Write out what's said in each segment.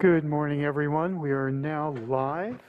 Good morning, everyone. We are now live.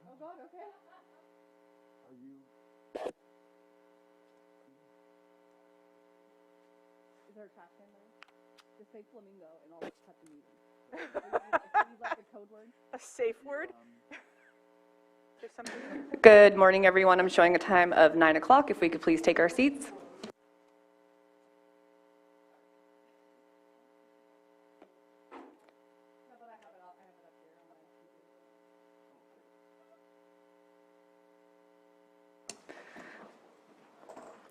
Oh God, okay. Are you? Is there a trash can there? Just say flamingo and I'll cut the meeting. Use like a code word. A safe word? Good morning, everyone. I'm showing a time of 9 o'clock. If we could please take our seats.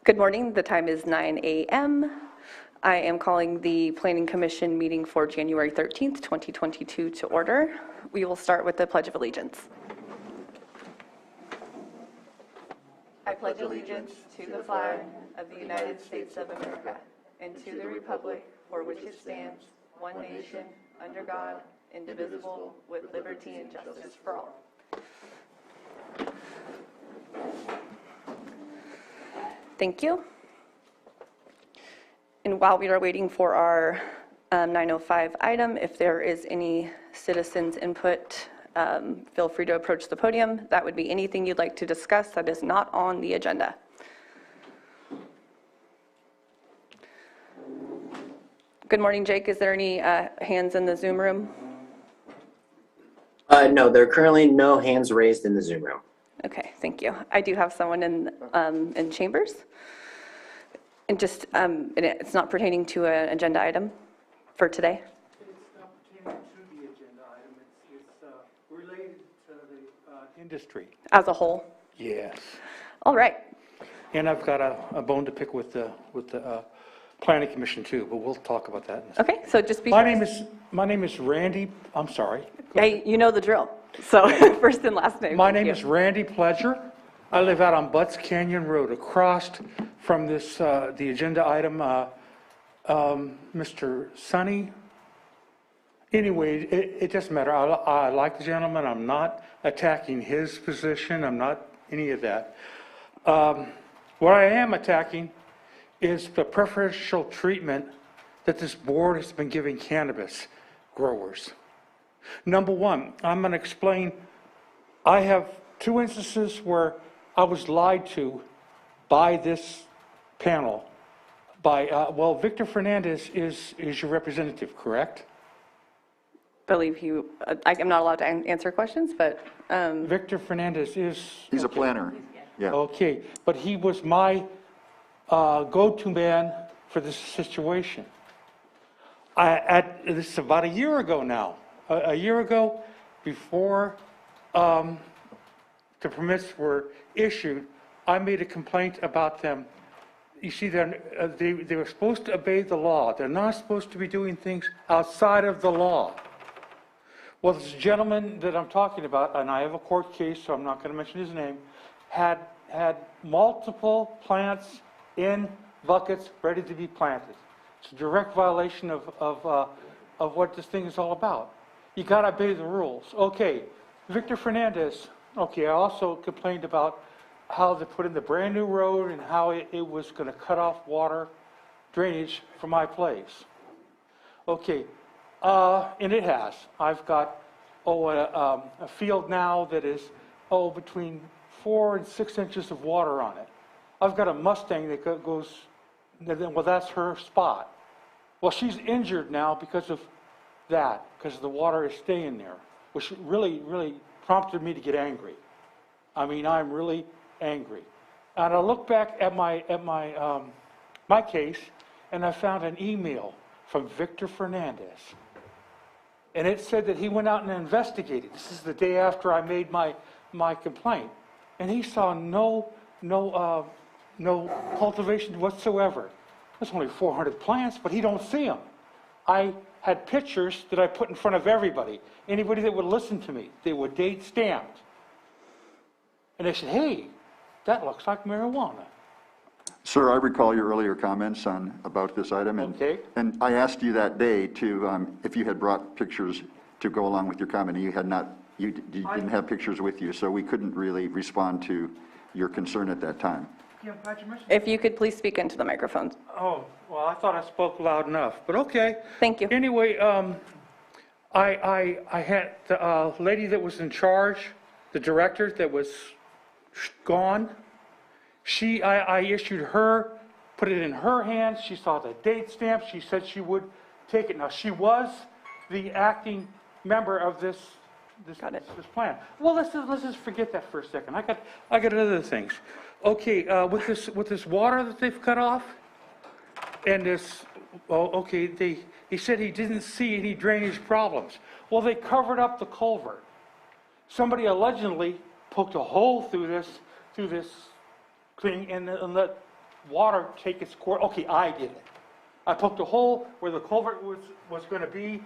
Good morning. The time is 9 a.m. I am calling the Planning Commission meeting for January 13th, 2022 to order. We will start with the Pledge of Allegiance. I pledge allegiance to the flag of the United States of America and to the republic for which it stands, one nation, under God, indivisible, with liberty and justice for all. Thank you. And while we are waiting for our 9:05 item, if there is any citizens' input, feel free to approach the podium. That would be anything you'd like to discuss that is not on the agenda. Good morning, Jake. Is there any hands in the Zoom room? No, there are currently no hands raised in the Zoom room. Okay, thank you. I do have someone in chambers. And just, and it's not pertaining to an agenda item for today? It's not pertaining to the agenda item. It's related to the industry. As a whole? Yes. All right. And I've got a bone to pick with the Planning Commission too, but we'll talk about that. Okay, so just be. My name is Randy. I'm sorry. Hey, you know the drill. So first and last name. My name is Randy Pledger. I live out on Butts Canyon Road, across from this the agenda item. Mr. Sonny. Anyway, it doesn't matter. I like the gentleman. I'm not attacking his position. I'm not any of that. What I am attacking is the preferential treatment that this board has been giving cannabis growers. Number one, I'm going to explain. I have two instances where I was lied to by this panel. Well, Victor Fernandez is your representative, correct? Believe you. I'm not allowed to answer questions, but. Victor Fernandez is. He's a planner. Yeah. Okay, but he was my go-to man for this situation. This is about a year ago now. A year ago, before the permits were issued, I made a complaint about them. You see, they were supposed to obey the law. They're not supposed to be doing things outside of the law. Well, this gentleman that I'm talking about, and I have a court case, so I'm not going to mention his name, had multiple plants in buckets ready to be planted. It's a direct violation of what this thing is all about. You got to obey the rules. Okay, Victor Fernandez. Okay, I also complained about how they put in the brand new road and how it was going to cut off water drainage from my place. Okay, and it has. I've got a field now that is between 4 and 6 inches of water on it. I've got a Mustang that goes. Well, that's her spot. Well, she's injured now because of that, because the water is staying there, which really, really prompted me to get angry. I mean, I'm really angry. And I look back at my case, and I found an email from Victor Fernandez. And it said that he went out and investigated. This is the day after I made my complaint. And he saw no cultivation whatsoever. There's only 400 plants, but he don't see them. I had pictures that I put in front of everybody. Anybody that would listen to me, they were date stamped. And they said, hey, that looks like marijuana. Sir, I recall your earlier comments about this item. Okay. And I asked you that day to, if you had brought pictures to go along with your comment, and you had not, you didn't have pictures with you, so we couldn't really respond to your concern at that time. If you could please speak into the microphones. Oh, well, I thought I spoke loud enough, but okay. Thank you. Anyway, I had the lady that was in charge, the director that was gone. I issued her, put it in her hands. She saw the date stamp. She said she would take it. Now, she was the acting member of this plan. Well, let's just forget that for a second. I got other things. Okay, with this water that they've cut off, and this, he said he didn't see any drainage problems. Well, they covered up the culvert. Somebody allegedly poked a hole through this thing and let water take its course. Okay, I did it. I poked a hole where the culvert was going to be,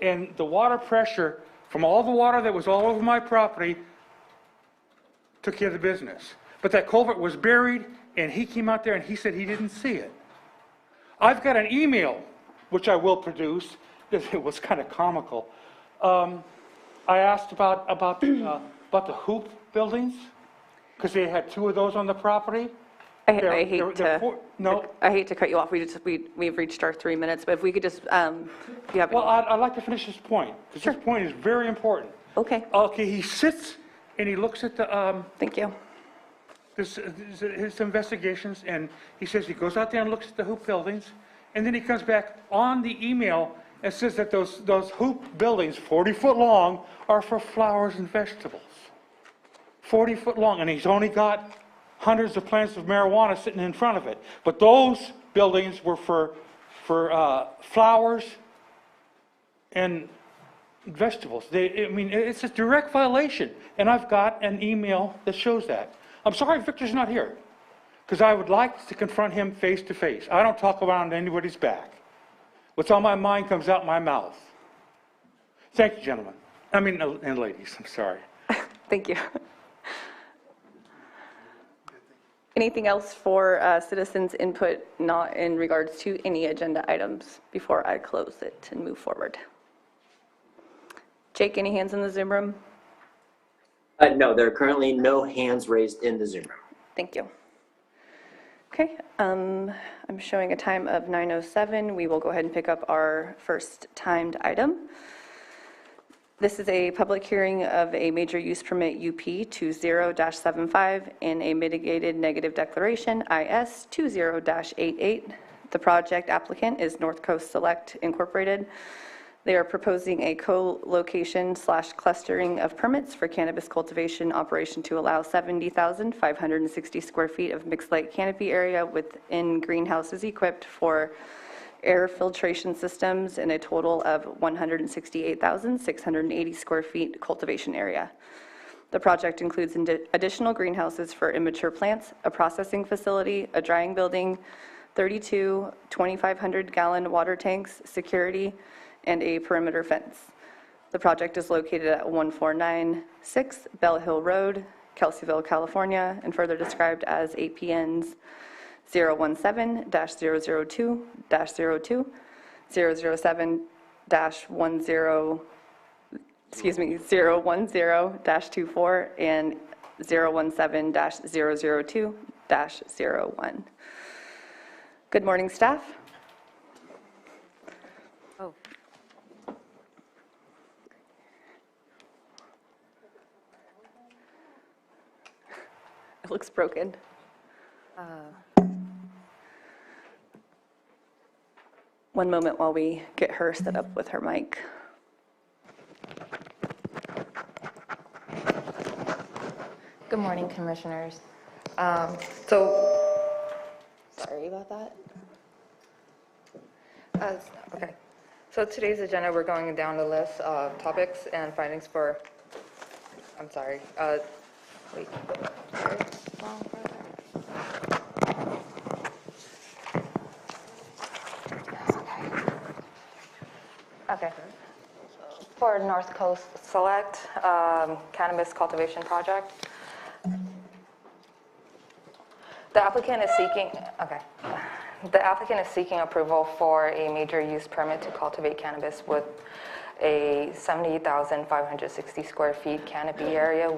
and the water pressure from all the water that was all over my property took care of the business. But that culvert was buried, and he came out there and he said he didn't see it. I've got an email, which I will produce. It was kind of comical. I asked about the hoop buildings, because they had 2 of those on the property. I hate to cut you off. We've reached our 3 minutes, but if we could just, if you have. Well, I'd like to finish this point, because this point is very important. Okay. Okay, he sits and he looks at the, Thank you. his investigations, and he says he goes out there and looks at the hoop buildings, and then he comes back on the email and says that those hoop buildings, 40 foot long, are for flowers and vegetables. 40 foot long, and he's only got hundreds of plants of marijuana sitting in front of it. But those buildings were for flowers and vegetables. It's a direct violation, and I've got an email that shows that. I'm sorry Victor's not here, because I would like to confront him face to face. I don't talk around anybody's back. What's on my mind comes out my mouth. Thank you, gentlemen. And ladies, I'm sorry. Thank you. Anything else for citizens' input not in regards to any agenda items before I close it and move forward? Jake, any hands in the Zoom room? No, there are currently no hands raised in the Zoom room. Thank you. Okay, I'm showing a time of 9:07. We will go ahead and pick up our first timed item. This is a public hearing of a major use permit UP 20-75 and a mitigated negative declaration IS 20-88. The project applicant is North Coast Select Incorporated. They are proposing a co-location/clustering of permits for cannabis cultivation operation to allow 70,560 square feet of mixed light canopy area within greenhouses equipped for air filtration systems in a total of 168,680 square feet cultivation area. The project includes additional greenhouses for immature plants, a processing facility, a drying building, 32 2,500-gallon water tanks, security, and a perimeter fence. The project is located at 1496 Bell Hill Road, Kelseyville, California, and further described as APNs 017-002-02, 007-10, 010-24, and 017-002-01. Good morning, staff. Oh. It looks broken. One moment while we get her set up with her mic. Good morning, commissioners. Sorry about that. Okay. So today's agenda, we're going down the list of topics and findings for, I'm sorry, wait. Wrong project. Okay. For North Coast Select Cannabis Cultivation Project, the applicant is seeking, okay. The applicant is seeking approval for a major use permit to cultivate cannabis with a 70,560 square feet canopy area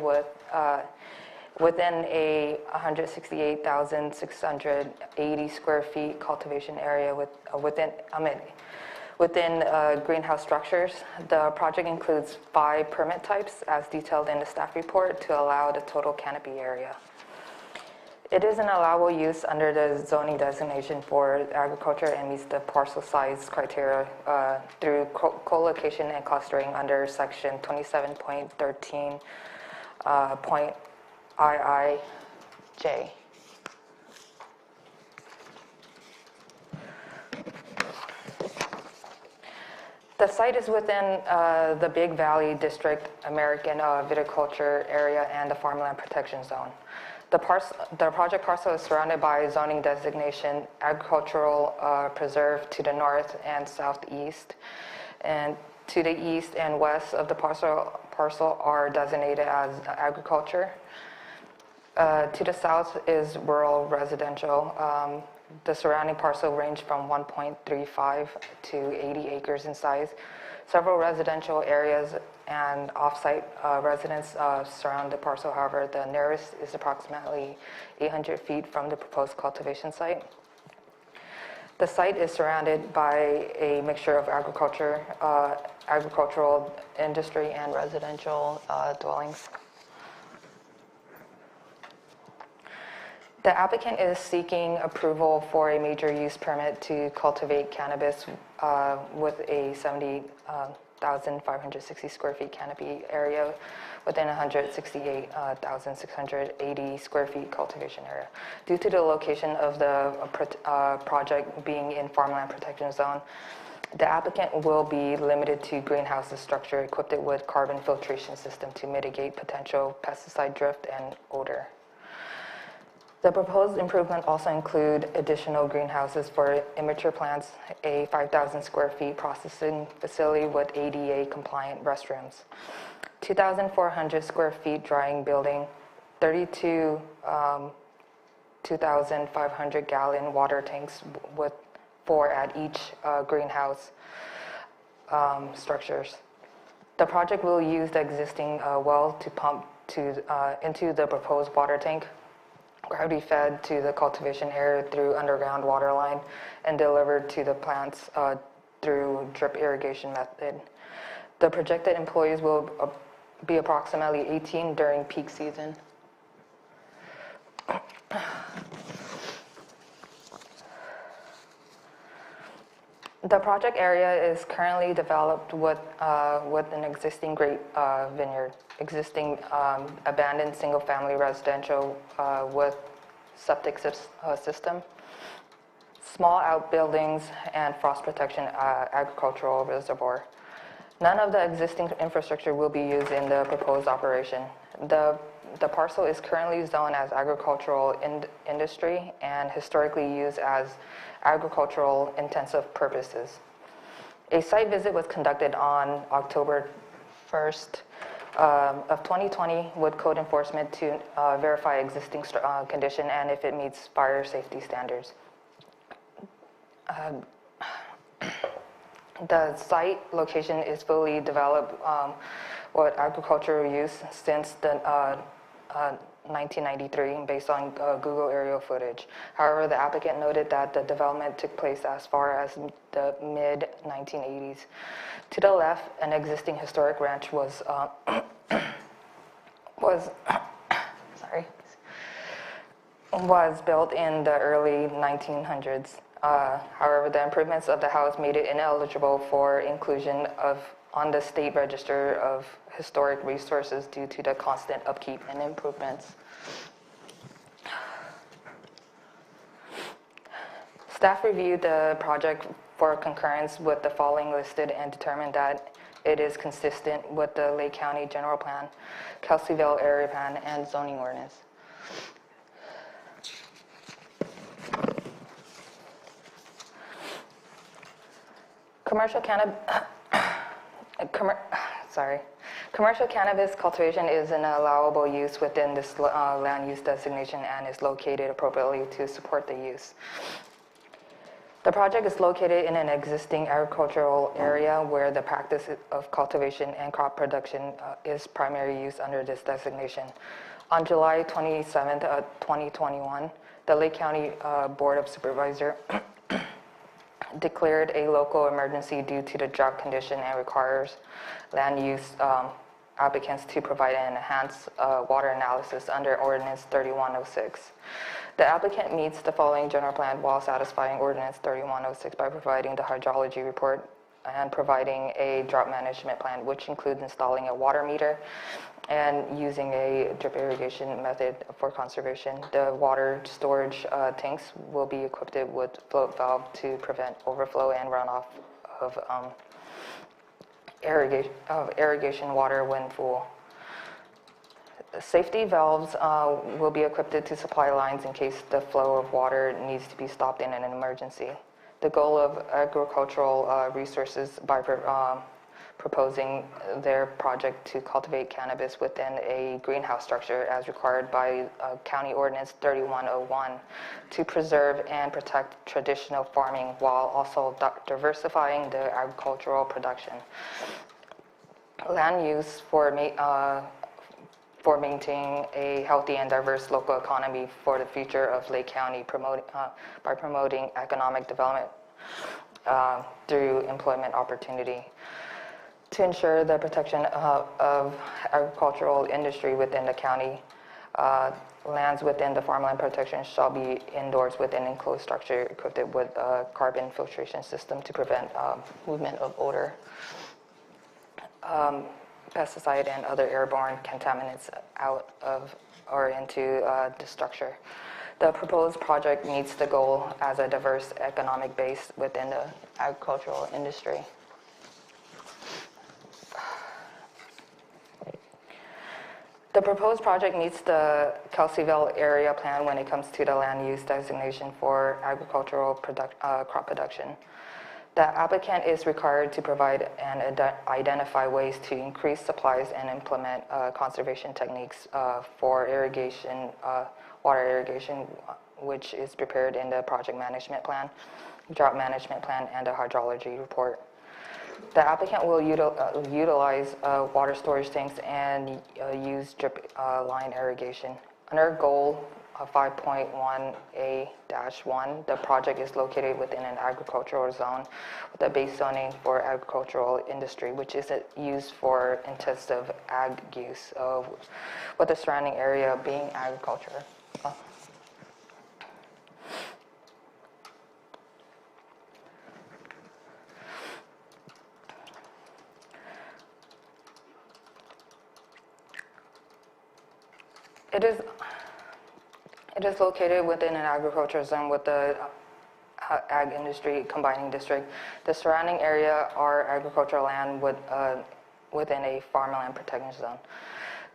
within a 168,680 square feet cultivation area within greenhouse structures. The project includes 5 permit types as detailed in the staff report to allow the total canopy area. It is an allowable use under the zoning designation for agriculture and meets the parcel size criteria through co-location and clustering under section 27.13 point IIJ. The site is within the Big Valley District American Viticulture Area and the Farmland Protection Zone. The project parcel is surrounded by zoning designation agricultural preserve to the north and southeast, and to the east and west of the parcel are designated as agriculture. To the south is rural residential. The surrounding parcel range from 1.35 to 80 acres in size. Several residential areas and off-site residents surround the parcel. However, the nearest is approximately 800 feet from the proposed cultivation site. The site is surrounded by a mixture of agricultural industry and residential dwellings. The applicant is seeking approval for a major use permit to cultivate cannabis with a 70,560 square feet canopy area within 168,680 square feet cultivation area. Due to the location of the project being in farmland protection zone, the applicant will be limited to greenhouse structure equipped with carbon filtration system to mitigate potential pesticide drift and odor. The proposed improvement also include additional greenhouses for immature plants, a 5,000 square feet processing facility with ADA compliant restrooms, 2,400 square feet drying building, 32 2,500 gallon water tanks with 4 at each greenhouse structures. The project will use the existing well to pump into the proposed water tank, gravity fed to the cultivation area through underground water line and delivered to the plants through drip irrigation method. The projected employees will be approximately 18 during peak season. The project area is currently developed with an existing great vineyard, existing abandoned single-family residential with septic system, small outbuildings, and frost protection agricultural reservoir. None of the existing infrastructure will be used in the proposed operation. The parcel is currently zoned as agricultural industry and historically used as agricultural intensive purposes. A site visit was conducted on October 1st of 2020 with code enforcement to verify existing condition and if it meets fire safety standards. The site location is fully developed with agricultural use since the 1993 based on Google aerial footage. However, the applicant noted that the development took place as far as the mid-1980s. To the left, an existing historic ranch was built in the early 1900s. However, the improvements of the house made it ineligible for inclusion on the state register of historic resources due to the constant upkeep and improvements. Staff reviewed the project for concurrence with the following listed and determined that it is consistent with the Lake County General Plan, Kelseyville Area Plan, and zoning ordinance. Commercial Commercial cannabis cultivation is an allowable use within this land use designation and is located appropriately to support the use. The project is located in an existing agricultural area where the practice of cultivation and crop production is primary use under this designation. On July 27, 2021, the Lake County Board of Supervisors declared a local emergency due to the drought condition and requires land use applicants to provide an enhanced water analysis under Ordinance 3106. The applicant meets the following general plan while satisfying Ordinance 3106 by providing the hydrology report and providing a drought management plan, which includes installing a water meter and using a drip irrigation method for conservation. The water storage tanks will be equipped with float valve to prevent overflow and runoff of irrigation water when full. Safety valves will be equipped to supply lines in case the flow of water needs to be stopped in an emergency. The goal of agricultural resources by proposing their project to cultivate cannabis within a greenhouse structure as required by County Ordinance 3101 to preserve and protect traditional farming while also diversifying the agricultural production. Land use for maintaining a healthy and diverse local economy for the future of Lake County by promoting economic development through employment opportunity. To ensure the protection of agricultural industry within the county, lands within the farmland protection shall be indoors within enclosed structure equipped with a carbon filtration system to prevent movement of odor, pesticide, and other airborne contaminants out of or into the structure. The proposed project meets the goal as a diverse economic base within the agricultural industry. The proposed project meets the Kelseyville area plan when it comes to the land use designation for agricultural crop production. The applicant is required to provide and identify ways to increase supplies and implement conservation techniques for irrigation, water irrigation, which is prepared in the project management plan, drought management plan, and a hydrology report. The applicant will utilize water storage tanks and use drip line irrigation. Under goal 5.1A-1, the project is located within an agricultural zone with a base zoning for agricultural industry, which is used for intensive ag use, with the surrounding area being agriculture. It is located within an agricultural zone with the ag industry combining district. The surrounding area are agricultural land within a farmland protection zone.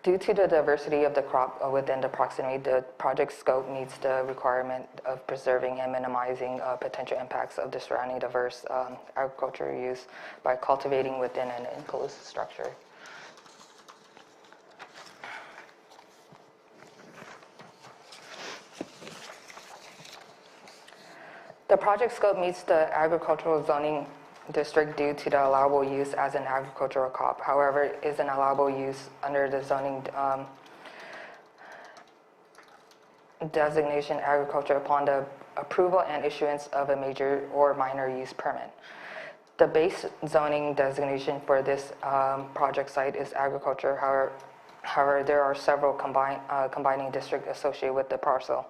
Due to the diversity of the crop within the proximity, the project scope meets the requirement of preserving and minimizing potential impacts of the surrounding diverse agricultural use by cultivating within an enclosed structure. The project scope meets the agricultural zoning district due to the allowable use as an agricultural crop. However, it is an allowable use under the zoning designation agriculture upon the approval and issuance of a major or minor use permit. The base zoning designation for this project site is agriculture. However, there are several combining districts associated with the parcel.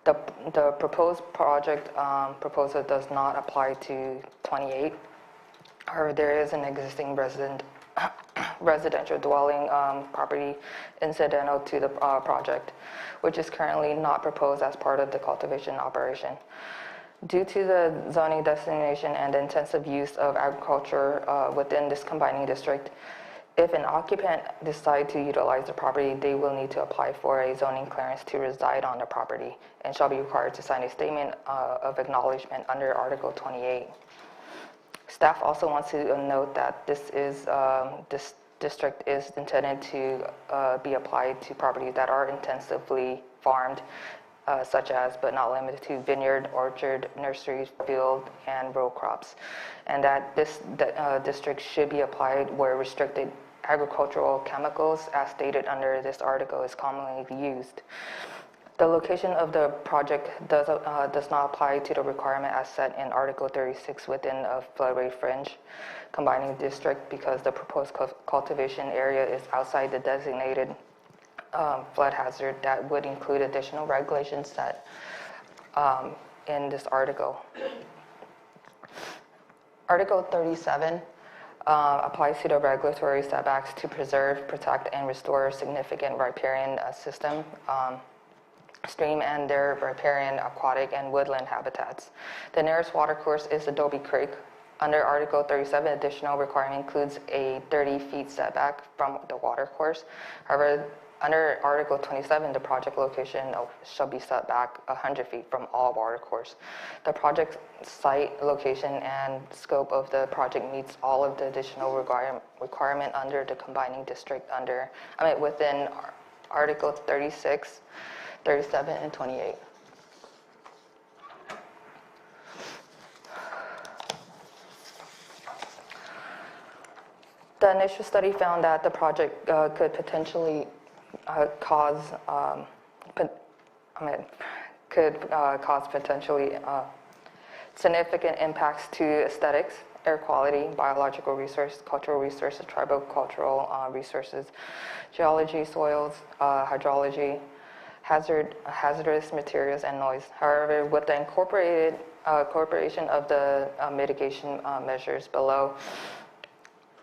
The proposed project proposal does not apply to 28. However, there is an existing residential dwelling property incidental to the project, which is currently not proposed as part of the cultivation operation. Due to the zoning designation and the intensive use of agriculture within this combining district, if an occupant decide to utilize the property, they will need to apply for a zoning clearance to reside on the property and shall be required to sign a statement of acknowledgement under Article 28. Staff also wants to note that this district is intended to be applied to properties that are intensively farmed, such as, but not limited to, vineyard, orchard, nursery, field, and row crops, and that this district should be applied where restricted agricultural chemicals, as stated under this article, is commonly used. The location of the project does not apply to the requirement as set in Article 36 within a floodway fringe combining district because the proposed cultivation area is outside the designated flood hazard that would include additional regulations set in this article. Article 37 applies to the regulatory setbacks to preserve, protect, and restore significant riparian system, stream and their riparian aquatic and woodland habitats. The nearest watercourse is Adobe Creek. Under Article 37, additional requirement includes a 30 feet setback from the watercourse. However, under Article 27, the project location shall be set back 100 feet from all watercourse. The project site, location, and scope of the project meets all of the additional requirement under the combining district within Article 36, 37, and 28. The initial study found that the project could potentially cause potentially significant impacts to aesthetics, air quality, biological resources, cultural resources, tribal cultural resources, geology, soils, hydrology, hazardous materials, and noise. However, with the incorporation of the mitigation measures below,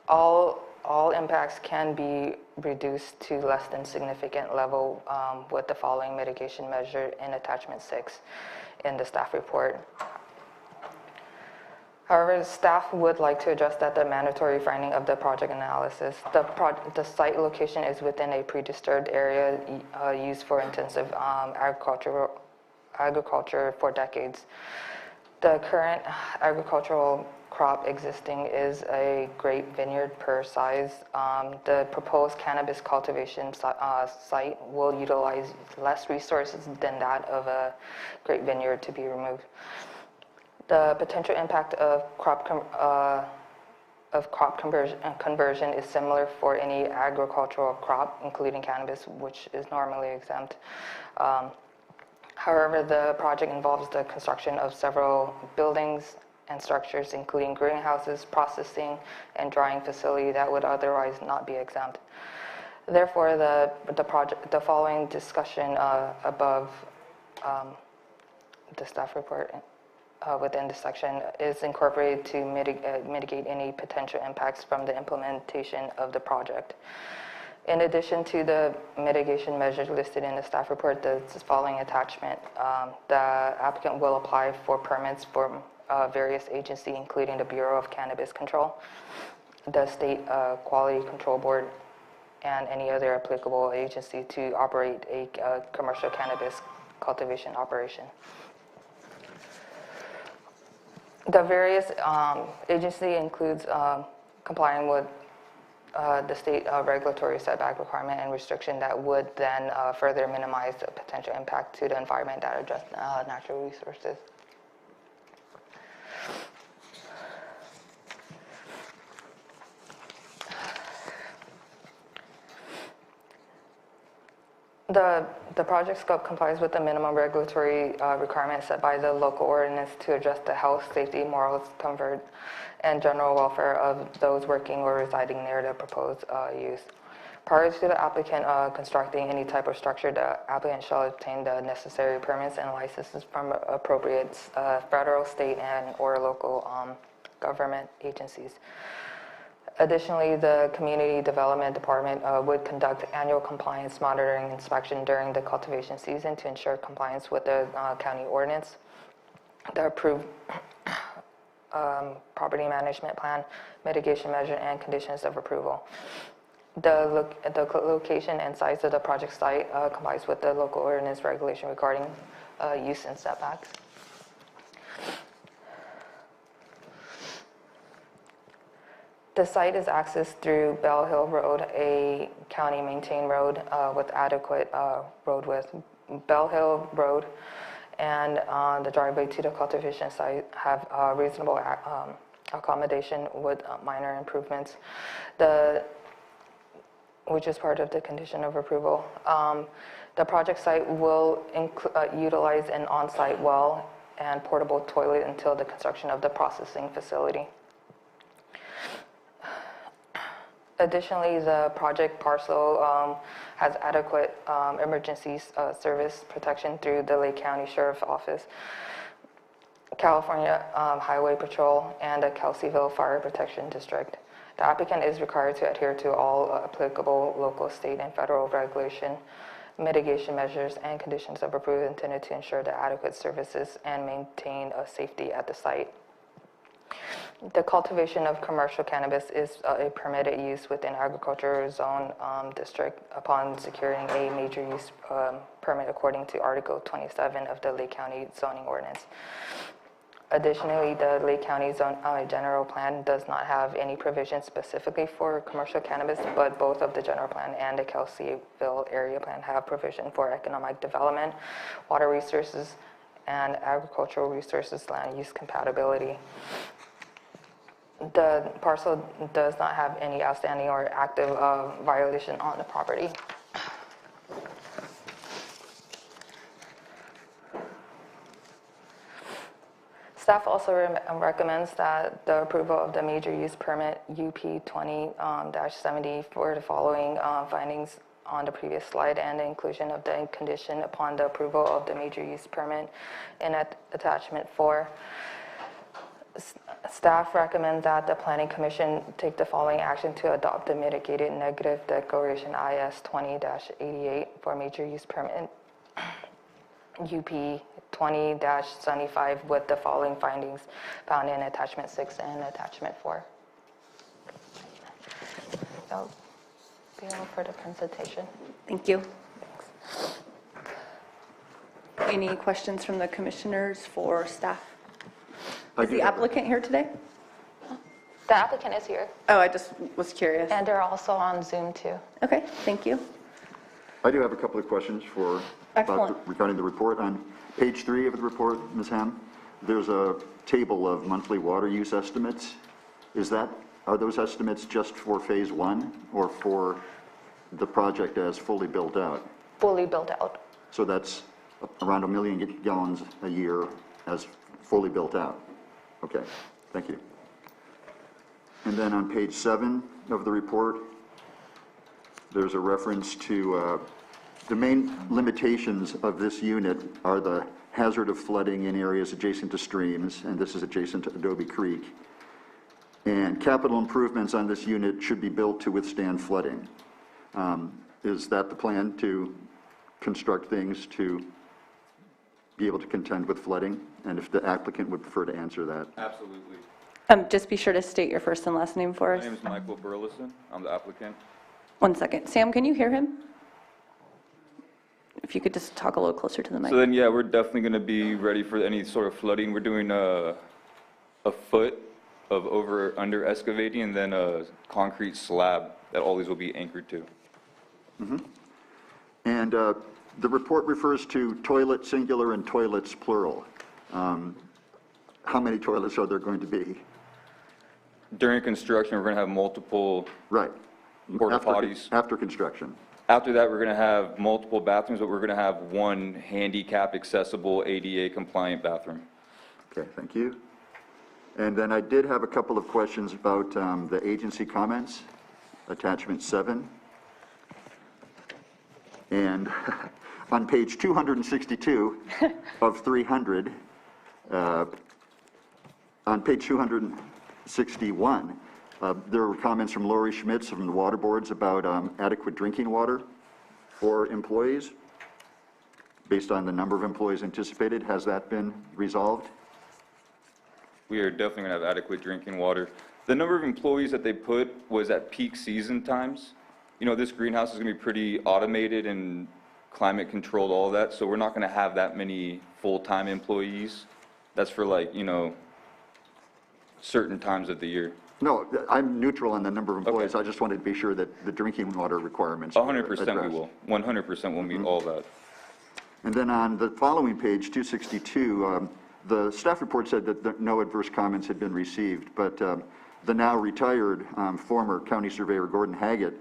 all impacts can be reduced to less than significant level with the following mitigation measure in attachment 6 in the staff report. However, staff would like to address that the mandatory finding of the project analysis. The site location is within a pre-disturbed area used for intensive agriculture for decades. The current agricultural crop existing is a grape vineyard per size. The proposed cannabis cultivation site will utilize less resources than that of a grape vineyard to be removed. The potential impact of crop conversion is similar for any agricultural crop, including cannabis, which is normally exempt. However, the project involves the construction of several buildings and structures, including greenhouses, processing, and drying facility that would otherwise not be exempt. Therefore, the following discussion above the staff report within this section is incorporated to mitigate any potential impacts from the implementation of the project. In addition to the mitigation measures listed in the staff report, the following attachment, the applicant will apply for permits from various agencies, including the Bureau of Cannabis Control, the State Quality Control Board, and any other applicable agency to operate a commercial cannabis cultivation operation. The various agency includes complying with the state regulatory setback requirement and restriction that would then further minimize the potential impact to the environment that address natural resources. The project scope complies with the minimum regulatory requirements set by the local ordinance to address the health, safety, morals, comfort, and general welfare of those working or residing near the proposed use. Prior to the applicant constructing any type of structure, the applicant shall obtain the necessary permits and licenses from appropriate federal, state, and or local government agencies. Additionally, the Community Development Department would conduct annual compliance monitoring inspection during the cultivation season to ensure compliance with the county ordinance. the approved property management plan, mitigation measure, and conditions of approval. The location and size of the project site complies with the local ordinance regulation regarding use and setbacks. The site is accessed through Bell Hill Road, a county-maintained road with adequate road width. Bell Hill Road and the driveway to the cultivation site have reasonable accommodation with minor improvements, which is part of the condition of approval. The project site will utilize an on-site well and portable toilet until the construction of the processing facility. Additionally, the project parcel has adequate emergency service protection through the Lake County Sheriff's Office, California Highway Patrol, and the Kelseyville Fire Protection District. The applicant is required to adhere to all applicable local, state, and federal regulation, mitigation measures, and conditions of approval intended to ensure the adequate services and maintain safety at the site. The cultivation of commercial cannabis is a permitted use within agricultural zone district upon securing a major use permit according to Article 27 of the Lake County zoning ordinance. Additionally, the Lake County general plan does not have any provision specifically for commercial cannabis, but both of the general plan and the Kelseyville area plan have provision for economic development, water resources, and agricultural resources land use compatibility. The parcel does not have any outstanding or active violation on the property. Staff also recommends that the approval of the major use permit UP 20-70 for the following findings on the previous slide and the inclusion of the condition upon the approval of the major use permit in attachment 4. Staff recommends that the Planning Commission take the following action to adopt the mitigated negative declaration IS 20-88 for major use permit UP 20-75 with the following findings found in attachment 6 and attachment 4. That'll be all for the presentation. Thank you. Any questions from the commissioners for staff? Is the applicant here today? The applicant is here, Oh, I just was curious. and they're also on Zoom too. Okay, thank you. I do have a couple of questions Excellent. regarding the report. On page 3 of the report, Ms. Ham, there's a table of monthly water use estimates. Are those estimates just for phase 1 or for the project as fully built out? Fully built out. So that's around 1 million gallons a year as fully built out. Okay, thank you. And then on page 7 of the report, there's a reference to the main limitations of this unit are the hazard of flooding in areas adjacent to streams, and this is adjacent to Adobe Creek. And capital improvements on this unit should be built to withstand flooding. Is that the plan, to construct things to be able to contend with flooding? And if the applicant would prefer to answer that. Absolutely. Just be sure to state your first and last name for My us. name is Michael Burleson. I'm the applicant. 1 second. Sam, can you hear him? If you could just talk a little closer to the mic. So then, yeah, we're definitely going to be ready for any sort of flooding. We're doing a foot of under excavating and then a concrete slab that all these will be anchored to. And the report refers to toilet singular and toilets plural. How many toilets are there going to be? During construction, we're going to have multiple Right. porta After- potties. After construction. After that, we're going to have multiple bathrooms, but we're going to have one handicap accessible ADA compliant bathroom. Okay, thank you. And then I did have a couple of questions about the agency comments, attachment 7. And on page 262 of 300, on page 261, there were comments from Lori Schmitz from the water boards about adequate drinking water for employees, based on the number of employees anticipated. Has that been resolved? We are definitely going to have adequate drinking water. The number of employees that they put was at peak season times. You know, this greenhouse is going to be pretty automated and climate controlled, all of that, so we're not going to have that many full-time employees. That's for like, you know, certain times of the year. No, I'm neutral on the number of employees. Okay. I just wanted to be sure that the drinking water requirements were 100% we addressed. will. 100% will meet all that. And then on the following page, 262, the staff report said that no adverse comments had been received, but the now retired former county surveyor Gordon Haggett,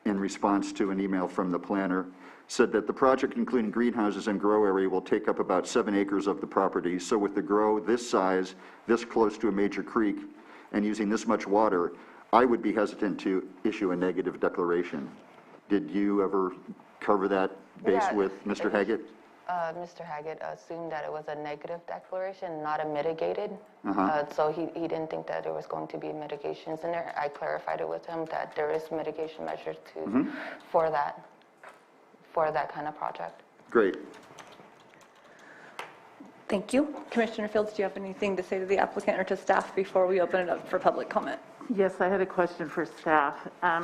in response to an email from the planner, said that the project, including greenhouses and grow area, will take up about 7 acres of the property. So with the grow this size, this close to a major creek, and using this much water, I would be hesitant to issue a negative declaration. Did you ever cover that base Yeah, with Mr. Haggett? Mr. Haggett assumed that it was a negative declaration, not a mitigated. Uh-huh. So he didn't think that there was going to be mitigations in there. I clarified it with him that there is mitigation measures for that kind of project. Great. Thank you. Commissioner Fields, do you have anything to say to the applicant or to staff before we open it up for public comment? Yes, I had a question for staff. I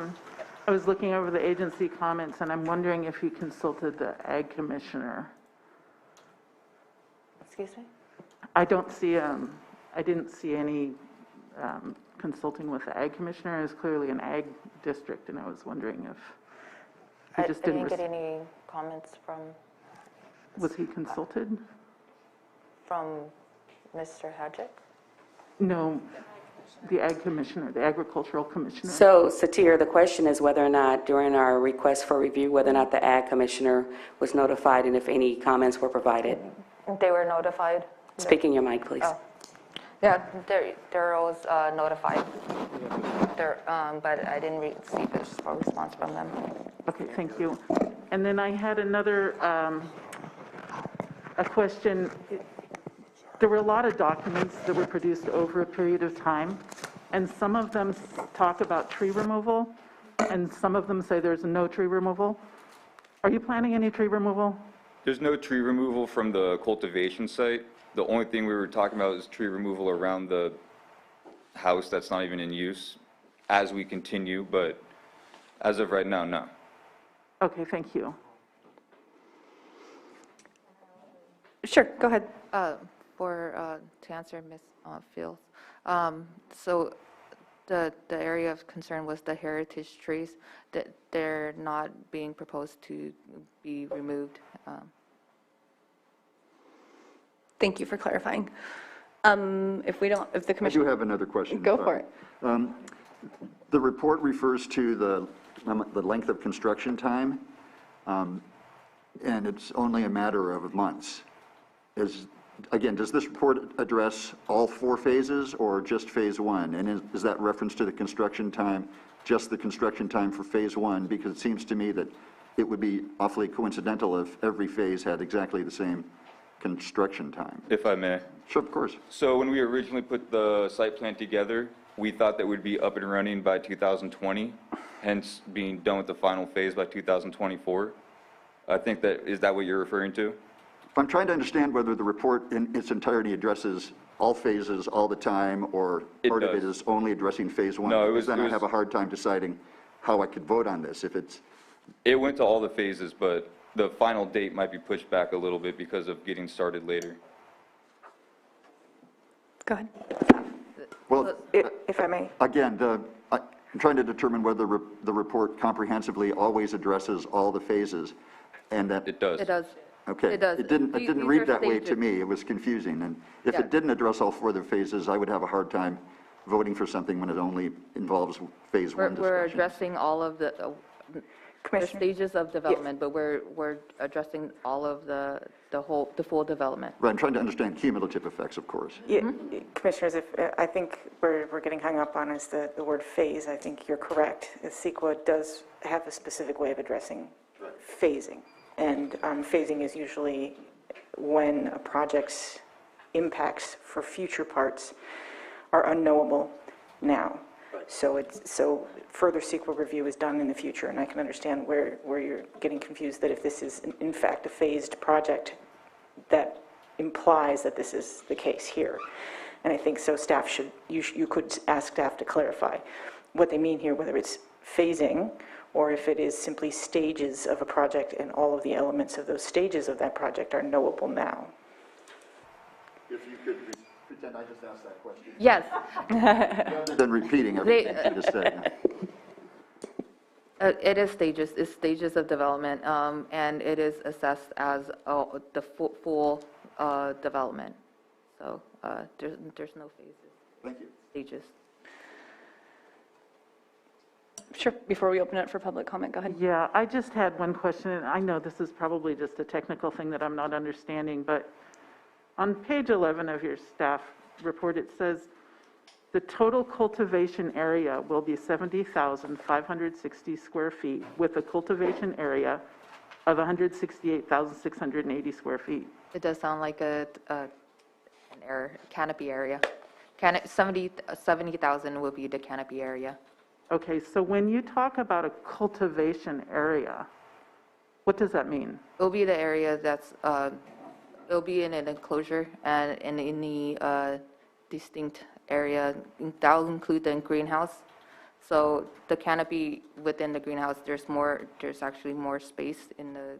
was looking over the agency comments, and I'm wondering if you consulted the Ag Commissioner. Excuse me? I didn't see any consulting with the Ag Commissioner. It's clearly an Ag district, and I was wondering if he I just didn't didn't, get any comments was he consulted? from Mr. Haggett. No, the Ag Commissioner, the Agricultural Commissioner. So, Satir, the question is whether or not, during our request for review, whether or not the Ag Commissioner was notified and if any comments were provided. They were notified. Speak in your mic, please. Oh. Yeah, they're always notified. But I didn't receive a response from them. Okay, thank you. And then I had another, a question. There were a lot of documents that were produced over a period of time, and some of them talk about tree removal, and some of them say there's no tree removal. Are you planning any tree removal? There's no tree removal from the cultivation site. The only thing we were talking about is tree removal around the house that's not even in use as we continue, but as of right now, no. Okay, thank you. Sure, go ahead. To answer Ms. Fields, so the area of concern was the heritage trees, that they're not being proposed to be removed. Thank you for clarifying. If the I do commissioner, have another question. Go for it. The report refers to the length of construction time, and it's only a matter of months. Again, does this report address all 4 phases or just phase 1? And is that reference to the construction time, just the construction time for phase 1? Because it seems to me that it would be awfully coincidental if every phase had exactly the same construction time. If I may. Sure, of course. So when we originally put the site plan together, we thought that we'd be up and running by 2020, hence being done with the final phase by 2024. I think is that what you're referring to? I'm trying to understand whether the report in its entirety addresses all phases all the time, or It part of it does. is only addressing phase 1. No, it Because then it I have a hard time deciding how I could vote on this if it's, It went to all the phases, but the final date might be pushed back a little bit because of getting started later. go ahead. well, If I may. again, I'm trying to determine whether the report comprehensively always addresses all the phases, and that, It does. It does. okay. It does. It didn't These are read that way to stages. me. It was confusing. And if Yeah. it didn't address all 4 of the phases, I would have a hard time voting for something when it only involves phase 1 We're discussion. addressing all of the stages of development, but we're addressing all of the full development. Right, I'm trying to understand cumulative effects, of course. Yeah, Commissioners, I think where we're getting hung up on is the word phase. I think you're correct. CEQA does have a specific way of addressing phasing. And phasing is usually when a project's impacts for future parts are unknowable now. So further CEQA review is done in the future, and I can understand where you're getting confused, that if this is in fact a phased project, that implies that this is the case here. And I think so staff should, you could ask staff to clarify what they mean here, whether it's phasing or if it is simply stages of a project and all of the elements of those stages of that project are knowable now. If you could pretend I just asked that question. Yes. Rather than repeating everything you just said. It is stages, it's stages of development, and it is assessed as the full development. So there's no phases. Thank you. Stages. Sure, before we open it for public comment, go ahead. Yeah, I just had one question, and I know this is probably just a technical thing that I'm not understanding, but on page 11 of your staff report, it says the total cultivation area will be 70,560 square feet with a cultivation area of 168,680 square feet. It does sound like an error, canopy area. 70,000 will be the canopy area. Okay, so when you talk about a cultivation area, what does that mean? It'll be the area that's, it'll be in an enclosure and in the distinct area. That'll include the greenhouse. So the canopy within the greenhouse, there's actually more space in the,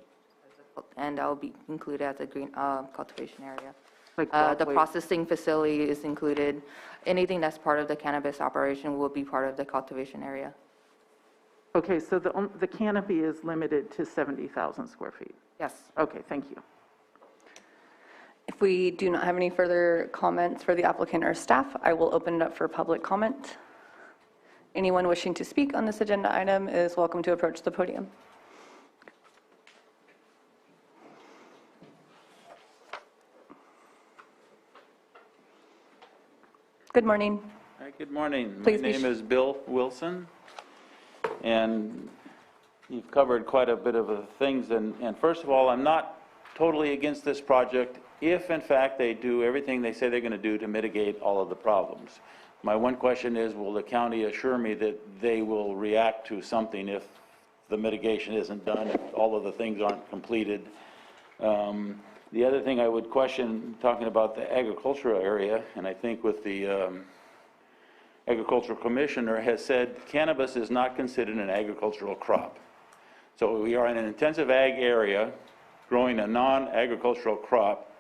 and that'll be included as a green cultivation area. Like The walkways? processing facility is included. Anything that's part of the cannabis operation will be part of the cultivation area. Okay, so the canopy is limited to 70,000 square feet. Yes. Okay, thank you. If we do not have any further comments for the applicant or staff, I will open it up for public comment. Anyone wishing to speak on this agenda item is welcome to approach the podium. Good morning. Hi, good morning. Please My be name is Bill Wilson, and you've covered quite a bit of things. And first of all, I'm not totally against this project if, in fact, they do everything they say they're going to do to mitigate all of the problems. My one question is, will the county assure me that they will react to something if the mitigation isn't done, if all of the things aren't completed? The other thing I would question, talking about the agricultural area, and I think with the agricultural commissioner has said cannabis is not considered an agricultural crop. So we are in an intensive ag area growing a non-agricultural crop.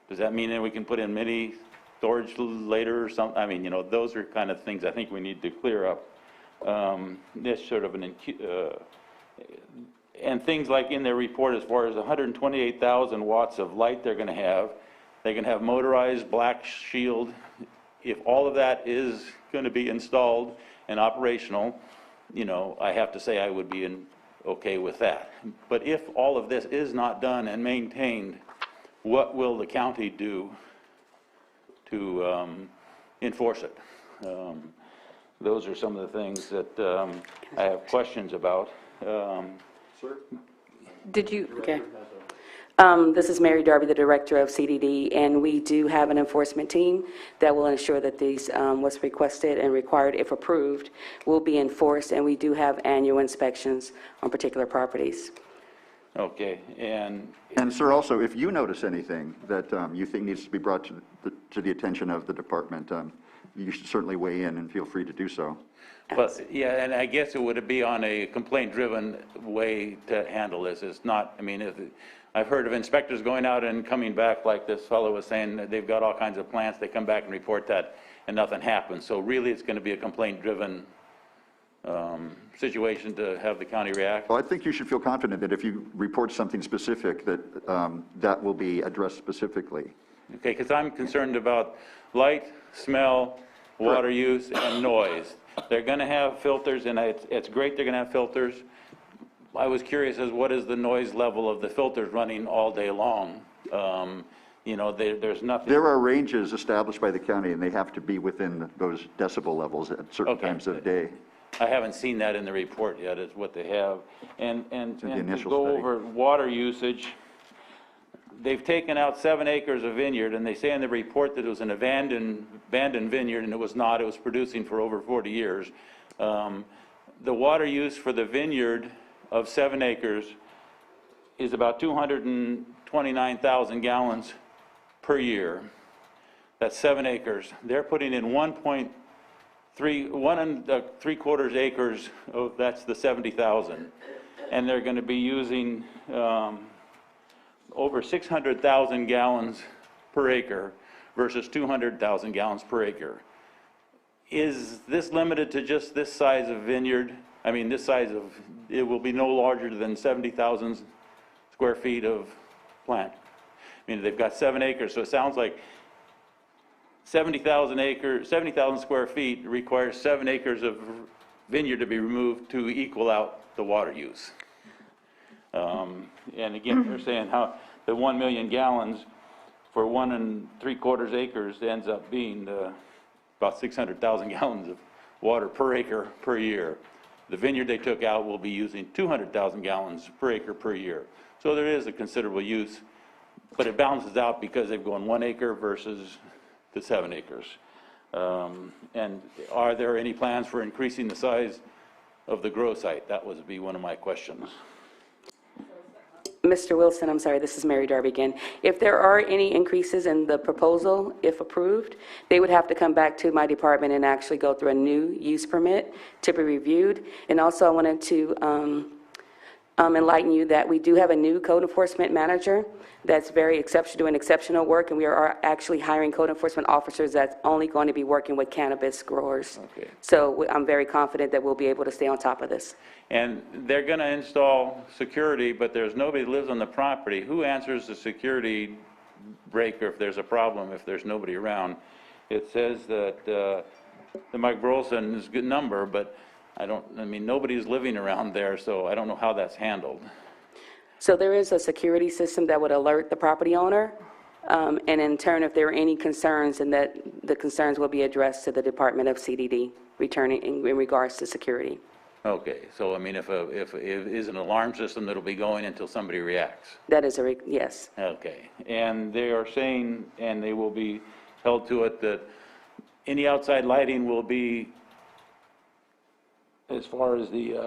Does that mean that we can put in mini storage later or something? I mean, you know, those are kind of things I think we need to clear up. This sort of and things like in their report as far as 128,000 watts of light they're going to have. They can have motorized black shield. If all of that is going to be installed and operational, you know, I have to say I would be okay with that. But if all of this is not done and maintained, what will the county do to enforce it? Those are some of the things that I have questions about. Sir? Did you? Okay. This is Mary Darby, the Director of CDD, and we do have an enforcement team that will ensure that these, what's requested and required, if approved, will be enforced, and we do have annual inspections on particular properties. Okay, and sir, also, if you notice anything that you think needs to be brought to the attention of the department, you should certainly weigh in and feel free to do so. but, yeah, and I guess it would be on a complaint-driven way to handle this. It's not, I mean, I've heard of inspectors going out and coming back, like this fellow was saying, that they've got all kinds of plants, they come back and report that, and nothing happens. So really, it's going to be a complaint-driven situation to have the county react. Well, I think you should feel confident that if you report something specific, that that will be addressed specifically. Okay, because I'm concerned about light, smell, water use, and noise. They're going to have filters, and it's great they're going to have filters. I was curious as what is the noise level of the filters running all day long? You know, there's nothing. There are ranges established by the county, and they have to be within those decibel levels at certain times of day. I haven't seen that in the report yet, is what they have. And in the to initial go study. over water usage, they've taken out 7 acres of vineyard, and they say in the report that it was an abandoned vineyard, and it was not. It was producing for over 40 years. The water use for the vineyard of 7 acres is about 229,000 gallons per year. That's 7 acres. They're putting in 1.3 acres, that's the 70,000. And they're going to be using over 600,000 gallons per acre versus 200,000 gallons per acre. Is this limited to just this size of vineyard? I mean, this size of, it will be no larger than 70,000 square feet of plant. I mean, they've got 7 acres, so it sounds like 70,000 square feet requires 7 acres of vineyard to be removed to equal out the water use. And again, they're saying how the 1 million gallons for 1 3/4 acres ends up being about 600,000 gallons of water per acre per year. The vineyard they took out will be using 200,000 gallons per acre per year. So there is a considerable use, but it balances out because they've gone 1 acre versus the 7 acres. And are there any plans for increasing the size of the grow site? That would be one of my questions. Mr. Wilson, I'm sorry, this is Mary Darby again. If there are any increases in the proposal, if approved, they would have to come back to my department and actually go through a new use permit to be reviewed. And also, I wanted to enlighten you that we do have a new code enforcement manager that's doing exceptional work, and we are actually hiring code enforcement officers that's only going to be working with cannabis growers. Okay. So I'm very confident that we'll be able to stay on top of this. And they're going to install security, but there's nobody that lives on the property. Who answers the security breaker if there's a problem, if there's nobody around? It says that the Mike Burleson is a good number, but I mean, nobody's living around there, so I don't know how that's handled. So there is a security system that would alert the property owner, and in turn, if there are any concerns, and that the concerns will be addressed to the Department of CDD, returning in regards to security. Okay, so I mean, if is an alarm system that'll be going until somebody reacts. That is yes. Okay, and they are saying, and they will be held to it, that any outside lighting will be, as far as the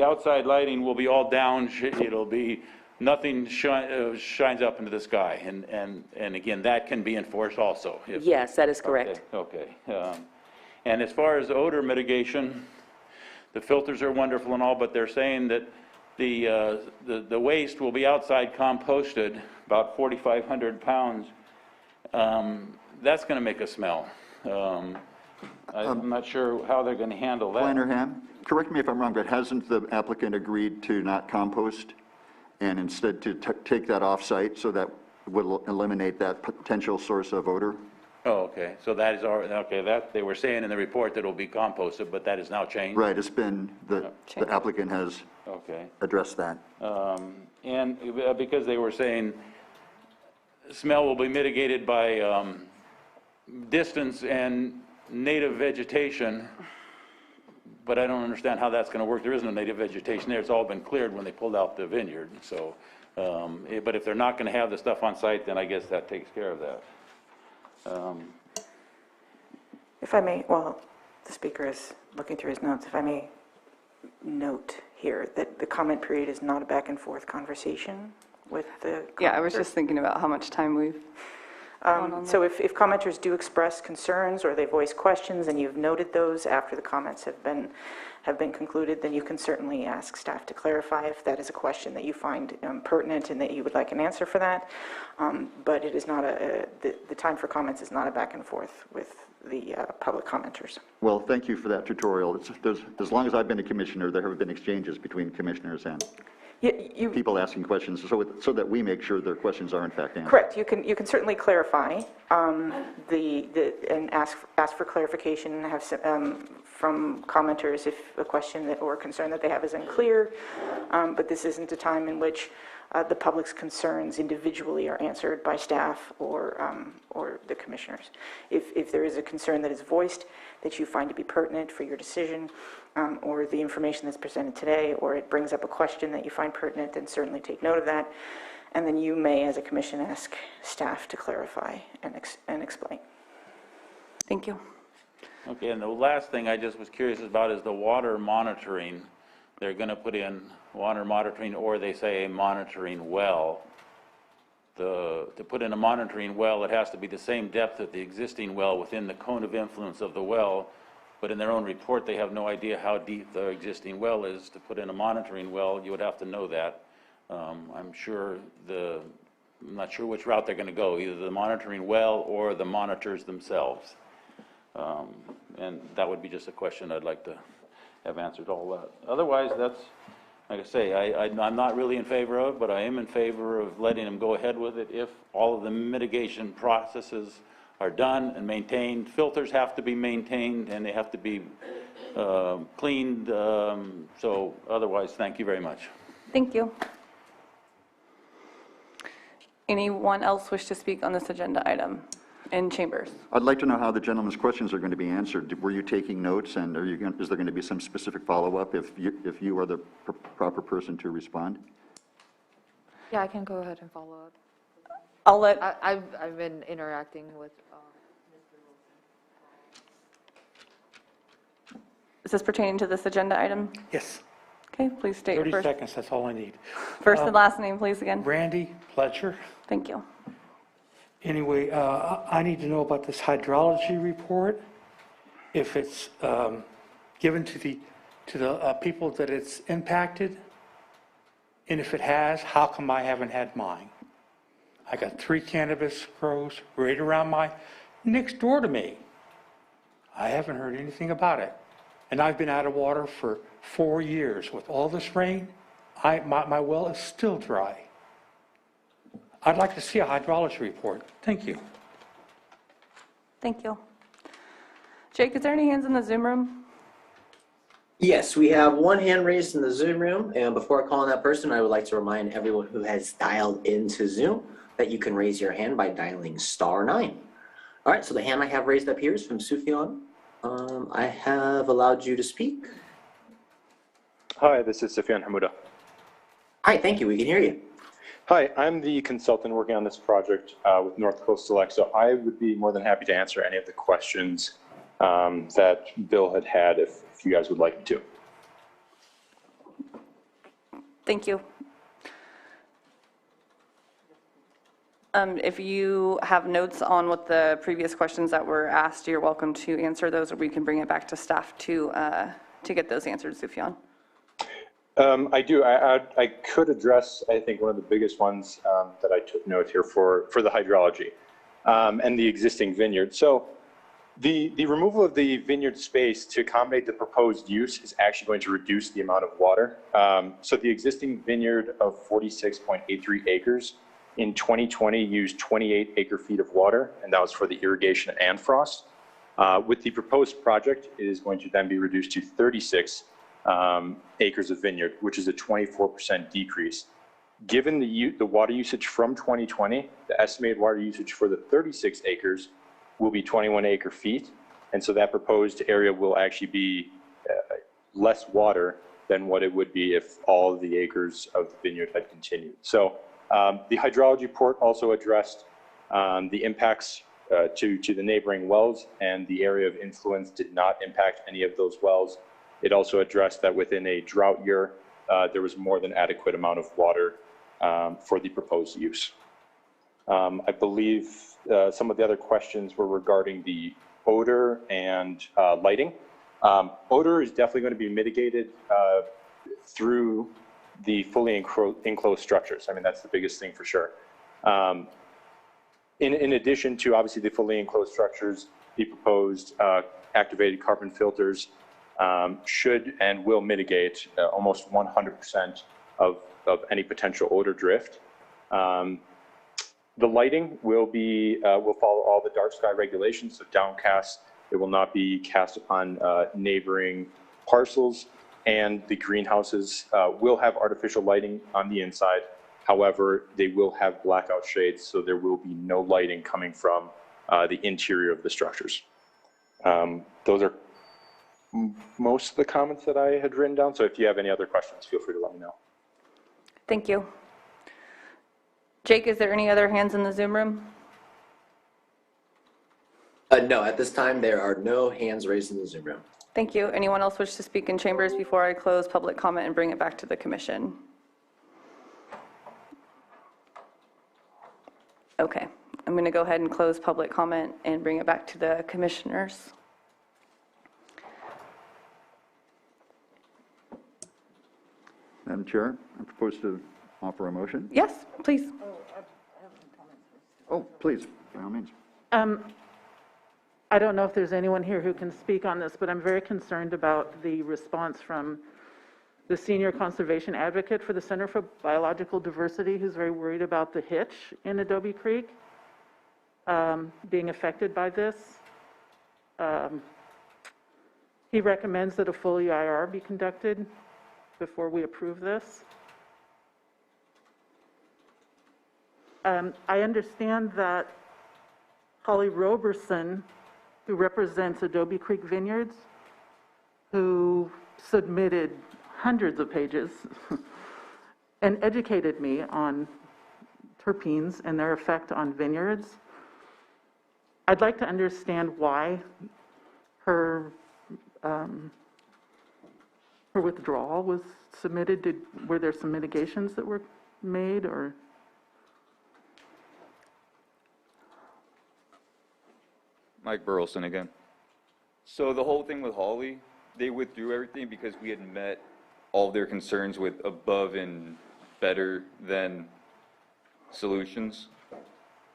outside lighting will be all down, it'll be, nothing shines up into the sky, and again, that can be enforced also. Yes, that is correct. Okay. And as far as odor mitigation, the filters are wonderful and all, but they're saying that the waste will be outside composted, about 4,500 pounds. That's going to make a smell. I'm not sure how they're going to handle that. Planner Ham, correct me if I'm wrong, but hasn't the applicant agreed to not compost and instead to take that off-site so that will eliminate that potential source of odor? Oh, okay, so that is already, okay, that, they were saying in the report that it'll be composted, but that has now changed? Right, it's been, the applicant has Okay. addressed that. And because they were saying smell will be mitigated by distance and native vegetation, but I don't understand how that's going to work. There is no native vegetation there. It's all been cleared when they pulled out the vineyard. So, but if they're not going to have the stuff on site, then I guess that takes care of that. If I may, while the speaker is looking through his notes, if I may note here that the comment period is not a back and forth conversation with the Yeah, I was commenter. just thinking about how much time we've gone on So if commenters do express concerns or they voice questions and you've noted those after the comments have been concluded, then you can certainly ask staff to clarify if that is a question that you find pertinent and that you would like an answer for that. But it is not the time for comments is not a back and forth with the public commenters. Well, thank you for that tutorial. As long as I've been a commissioner, there have been exchanges between commissioners and people asking questions so that we make sure their questions are in fact answered. Correct. You can certainly clarify and ask for clarification and have from commenters if a question or concern that they have is unclear. But this isn't a time in which the public's concerns individually are answered by staff or the commissioners. If there is a concern that is voiced that you find to be pertinent for your decision, or the information that's presented today, or it brings up a question that you find pertinent, then certainly take note of that. And then you may, as a commission, ask staff to clarify and explain. Thank you. Okay, and the last thing I just was curious about is the water monitoring. They're going to put in water monitoring, or they say a monitoring well. to put in a monitoring well, it has to be the same depth as the existing well within the cone of influence of the well, but in their own report, they have no idea how deep the existing well is. To put in a monitoring well, you would have to know that. I'm not sure which route they're going to go, either the monitoring well or the monitors themselves. And that would be just a question I'd like to have answered all that. Otherwise, that's, like I say, I'm not really in favor of it, but I am in favor of letting them go ahead with it if all of the mitigation processes are done and maintained. Filters have to be maintained and they have to be cleaned. So otherwise, thank you very much. Thank you. Anyone else wish to speak on this agenda item in chambers? I'd like to know how the gentleman's questions are going to be answered. Were you taking notes, and is there going to be some specific follow-up if you are the proper person to respond? Yeah, I can go ahead and follow up. I'll let, I've been interacting with is this pertaining to this agenda item? Yes, Okay, please state your 30 first, seconds, that's all I need. first and last name, please, again. Randy Fletcher. Thank you. Anyway, I need to know about this hydrology report, if it's given to the people that it's impacted, and if it has, how come I haven't had mine? I got 3 cannabis grows right around next door to me. I haven't heard anything about it. And I've been out of water for 4 years. With all this rain, my well is still dry. I'd like to see a hydrology report. Thank you. Thank you. Jake, is there any hands in the Zoom room? Yes, we have one hand raised in the Zoom room, and before I call on that person, I would like to remind everyone who has dialed into Zoom that you can raise your hand by dialing *9. All right, so the hand I have raised up here is from Sufyan. I have allowed you to speak. Hi, this is Sufyan Hamouda. Hi, thank you, we can hear you. Hi, I'm the consultant working on this project with North Coast Select, so I would be more than happy to answer any of the questions that Bill had if you guys would like me to. Thank you. If you have notes on what the previous questions that were asked, you're welcome to answer those, or we can bring it back to staff to get those answered, Sufyan. I do. I could address, I think, one of the biggest ones that I took note here for the hydrology and the existing vineyard. So the removal of the vineyard space to accommodate the proposed use is actually going to reduce the amount of water. So the existing vineyard of 46.83 acres in 2020 used 28 acre-feet of water, and that was for the irrigation and frost. With the proposed project, it is going to then be reduced to 36 acres of vineyard, which is a 24% decrease. Given the water usage from 2020, the estimated water usage for the 36 acres will be 21 acre-feet, and so that proposed area will actually be less water than what it would be if all of the acres of the vineyard had continued. So the hydrology report also addressed the impacts to the neighboring wells, and the area of influence did not impact any of those wells. It also addressed that within a drought year, there was more than adequate amount of water for the proposed use. I believe some of the other questions were regarding the odor and lighting. Odor is definitely going to be mitigated through the fully enclosed structures. I mean, that's the biggest thing for sure. In addition to obviously the fully enclosed structures, the proposed activated carbon filters should and will mitigate almost 100% of any potential odor drift. The lighting will follow all the dark sky regulations, so downcast. It will not be cast upon neighboring parcels, and the greenhouses will have artificial lighting on the inside. However, they will have blackout shades, so there will be no lighting coming from the interior of the structures. Those are most of the comments that I had written down, so if you have any other questions, feel free to let me know. Thank you. Jake, is there any other hands in the Zoom room? No, at this time, there are no hands raised in the Zoom room. Thank you. Anyone else wish to speak in chambers before I close public comment and bring it back to the commission? Okay, I'm going to go ahead and close public comment and bring it back to the commissioners. Madam Chair, I propose to offer a motion. Yes, please. Oh, please, by all means. I don't know if there's anyone here who can speak on this, but I'm very concerned about the response from the senior conservation advocate for the Center for Biological Diversity, who's very worried about the hitch in Adobe Creek being affected by this. He recommends that a full EIR be conducted before we approve this. I understand that Holly Roberson, who represents Adobe Creek Vineyards, who submitted hundreds of pages and educated me on terpenes and their effect on vineyards. I'd like to understand why her withdrawal was submitted. Were there some mitigations that were made, or? Mike Burleson again. So the whole thing with Holly, they withdrew everything because we had met all their concerns with above and better than solutions.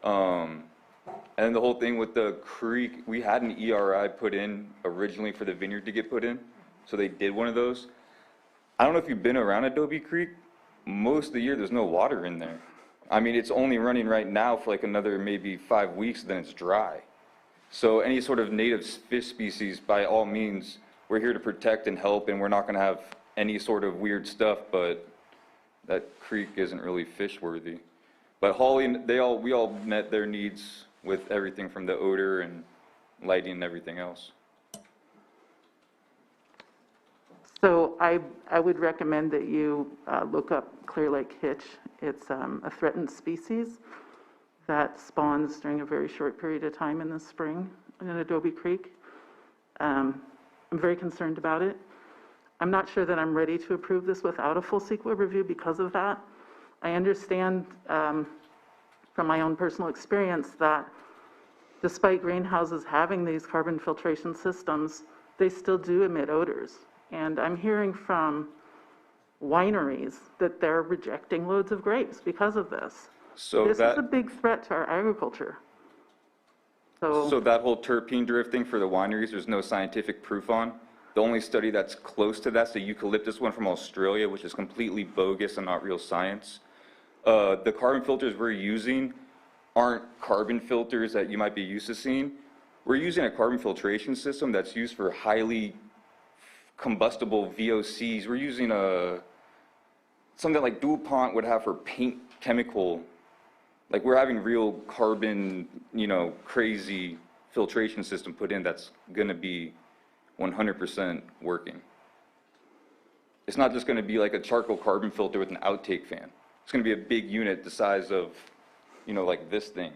And the whole thing with the creek, we had an ERI put in originally for the vineyard to get put in, so they did one of those. I don't know if you've been around Adobe Creek, most of the year there's no water in there. I mean, it's only running right now for like another maybe 5 weeks, then it's dry. So any sort of native fish species, by all means, we're here to protect and help, and we're not gonna have any sort of weird stuff, but that creek isn't really fish worthy. But Holly, we all met their needs with everything from the odor and lighting and everything else. So I would recommend that you look up Clear Lake hitch. It's a threatened species that spawns during a very short period of time in the spring in Adobe Creek. I'm very concerned about it. I'm not sure that I'm ready to approve this without a full CEQA review because of that. I understand from my own personal experience that despite greenhouses having these carbon filtration systems, they still do emit odors. And I'm hearing from wineries that they're rejecting loads of grapes because of this. So This is a big threat to our agriculture. So that whole terpene drifting for the wineries, there's no scientific proof on. The only study that's close to that's the eucalyptus one from Australia, which is completely bogus and not real science. The carbon filters we're using aren't carbon filters that you might be used to seeing. We're using a carbon filtration system that's used for highly combustible VOCs. We're using something like DuPont would have for paint chemical. Like we're having real carbon, crazy filtration system put in that's gonna be 100% working. It's not just gonna be like a charcoal carbon filter with an outtake fan. It's gonna be a big unit the size of, like this thing.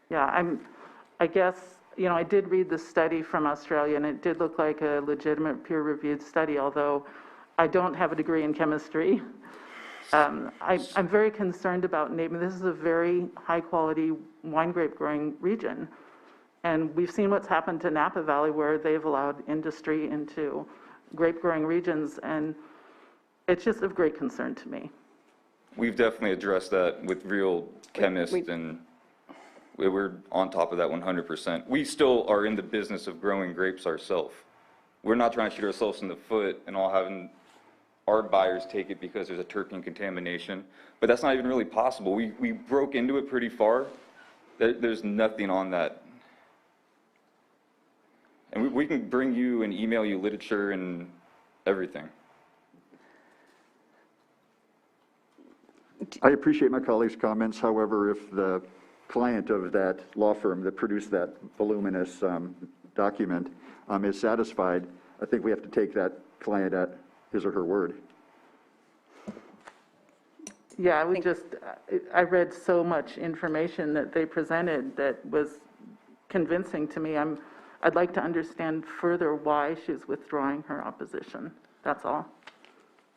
Yeah, I guess, I did read the study from Australia, and it did look like a legitimate peer-reviewed study, although I don't have a degree in chemistry. I'm very concerned about naming. This is a very high-quality wine grape growing region, and we've seen what's happened to Napa Valley, where they've allowed industry into grape growing regions, and it's just of great concern to me. We've definitely addressed that with real chemists, and we're on top of that 100%. We still are in the business of growing grapes ourselves. We're not trying to shoot ourselves in the foot and all having our buyers take it because there's a terpene contamination, but that's not even really possible. We broke into it pretty far. There's nothing on that. And we can bring you and email you literature and everything. I appreciate my colleague's comments. However, if the client of that law firm that produced that voluminous document is satisfied, I think we have to take that client at his or her word. Yeah, I would I read so much information that they presented that was convincing to me. I'd like to understand further why she's withdrawing her opposition. That's all.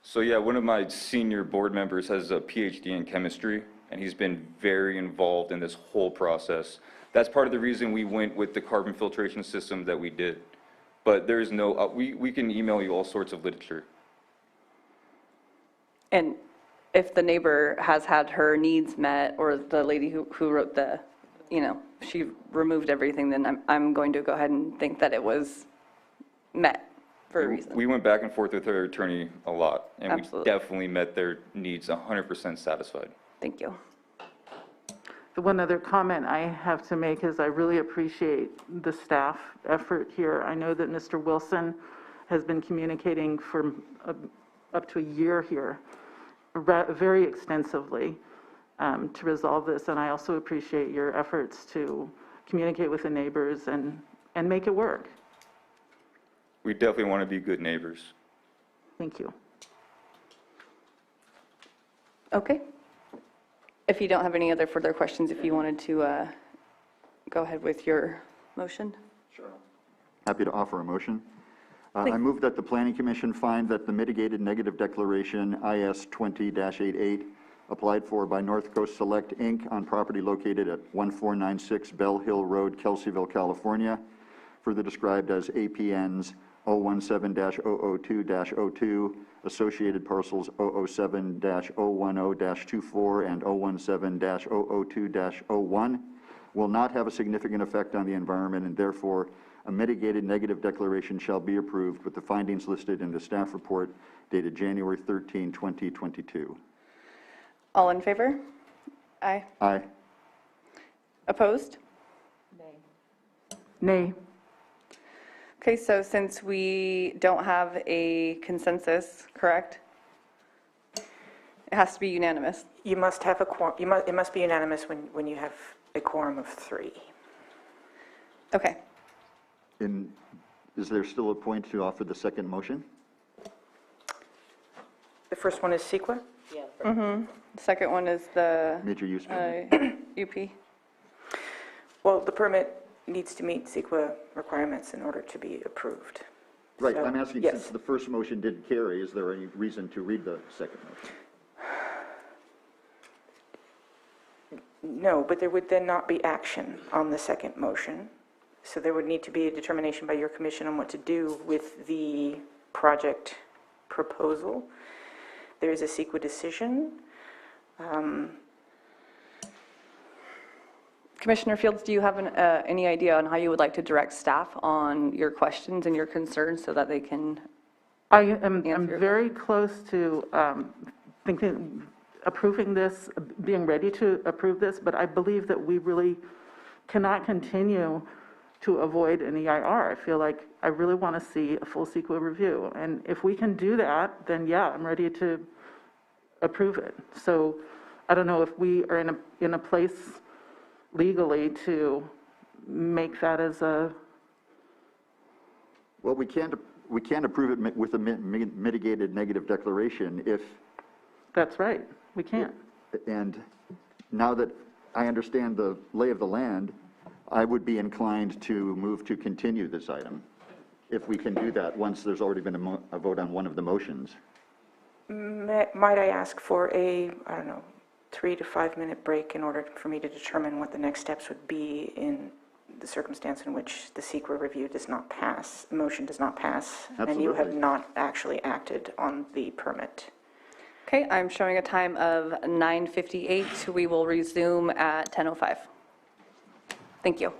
So yeah, one of my senior board members has a PhD in chemistry, and he's been very involved in this whole process. That's part of the reason we went with the carbon filtration system that we did. But there's no, we can email you all sorts of literature. And if the neighbor has had her needs met, or the lady who wrote the, she removed everything, then I'm going to go ahead and think that it was met for a reason. We went back and forth with our attorney a lot, and we Absolutely. definitely met their needs 100% satisfied. Thank you. The one other comment I have to make is I really appreciate the staff effort here. I know that Mr. Wilson has been communicating for up to a year here, very extensively, to resolve this, and I also appreciate your efforts to communicate with the neighbors and make it work. We definitely want to be good neighbors. Thank you. Okay. If you don't have any other further questions, if you wanted to go ahead with your motion. Happy to offer a motion. I move that the Planning Commission find that the mitigated negative declaration IS 20-88 applied for by North Coast Select, Inc. on property located at 1496 Bell Hill Road, Kelseyville, California, further described as APNs 017-002-02, associated parcels 007-010-24 and 017-002-01, will not have a significant effect on the environment, and therefore a mitigated negative declaration shall be approved with the findings listed in the staff report dated January 13, 2022. All in favor? Aye. Aye. Opposed? Nay. Okay, so since we don't have a consensus, correct? It has to be unanimous. You must have a quorum, it must be unanimous when you have a quorum of 3. Okay. Is there still a point to offer the second motion? The first one is CEQA? The second one is the Major use permit? UP. Well, the permit needs to meet CEQA requirements in order to be approved. Right, So, I'm asking, yes. since the first motion didn't carry, is there any reason to read the second motion? No, but there would then not be action on the second motion. So there would need to be a determination by your commission on what to do with the project proposal. There is a CEQA decision. Commissioner Fields, do you have any idea on how you would like to direct staff on your questions and your concerns so that they can? I'm Answer. very close to approving this, being ready to approve this, but I believe that we really cannot continue to avoid an EIR. I feel like I really want to see a full CEQA review. And if we can do that, then yeah, I'm ready to approve it. So I don't know if we are in a place legally to make that as a, Well, we can't approve it with a mitigated negative declaration if, that's right, we can't. and now that I understand the lay of the land, I would be inclined to move to continue this item, if we can do that once there's already been a vote on one of the motions. Might I ask for a, 3 to 5 minute break in order for me to determine what the next steps would be in the circumstance in which the CEQA review does not pass, the motion does not pass, and you have Absolutely. not actually acted on the permit. Okay, I'm showing a time of 9:58. We will resume at 10:05. Thank you.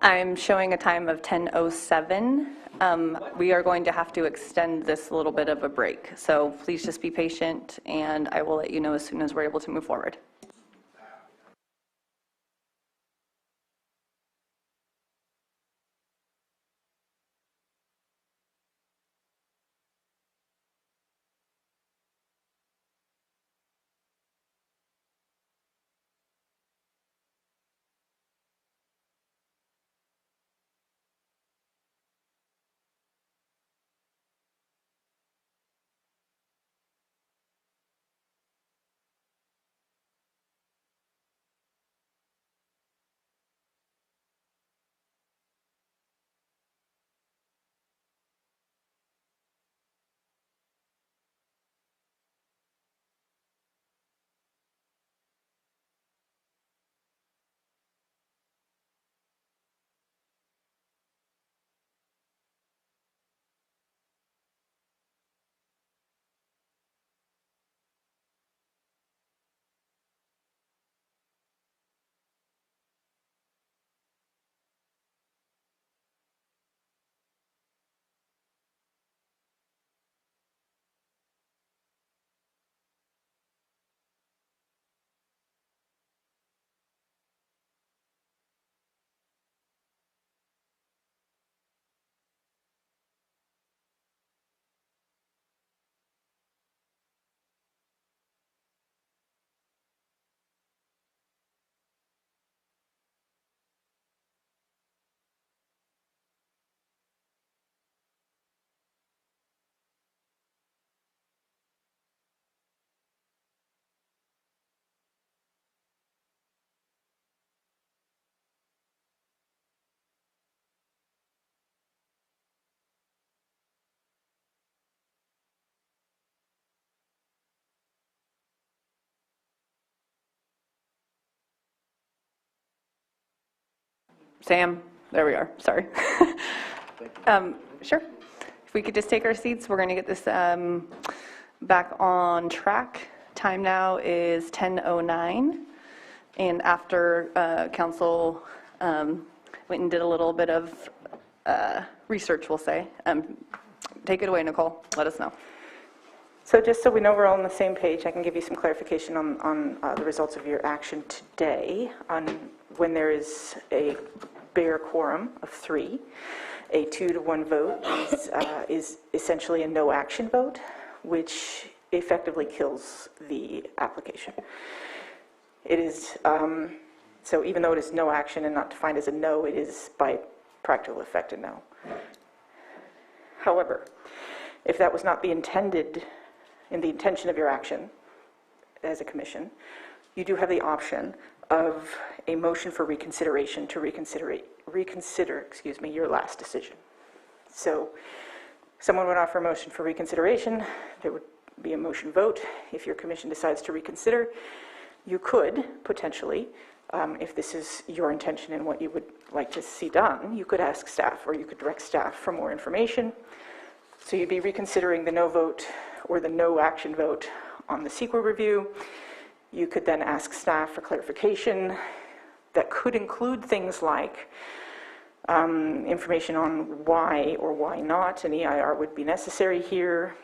I'm showing a time of 10:07. We are going to have to extend this a little bit of a break, so please just be patient, and I will let you know as soon as we're able to move forward. Sam, there we are, sorry. Sure. If we could just take our seats, we're going to get this back on track. Time now is 10:09, and after council went and did a little bit of research, we'll say. Take it away, Nicole. Let us know. So just so we know we're all on the same page, I can give you some clarification on the results of your action today on when there is a bare quorum of 3. A 2-to-1 vote is essentially a no action vote, which effectively kills the application. It is, so even though it is no action and not defined as a no, it is by practical effect a no. However, if that was not the intended, in the intention of your action as a commission, you do have the option of a motion for reconsideration to reconsider your last decision. So someone would offer a motion for reconsideration, there would be a motion vote. If your commission decides to reconsider, you could potentially, if this is your intention and what you would like to see done, you could ask staff or you could direct staff for more information. So you'd be reconsidering the no vote or the no action vote on the CEQA review. You could then ask staff for clarification that could include things like information on why or why not an EIR would be necessary here,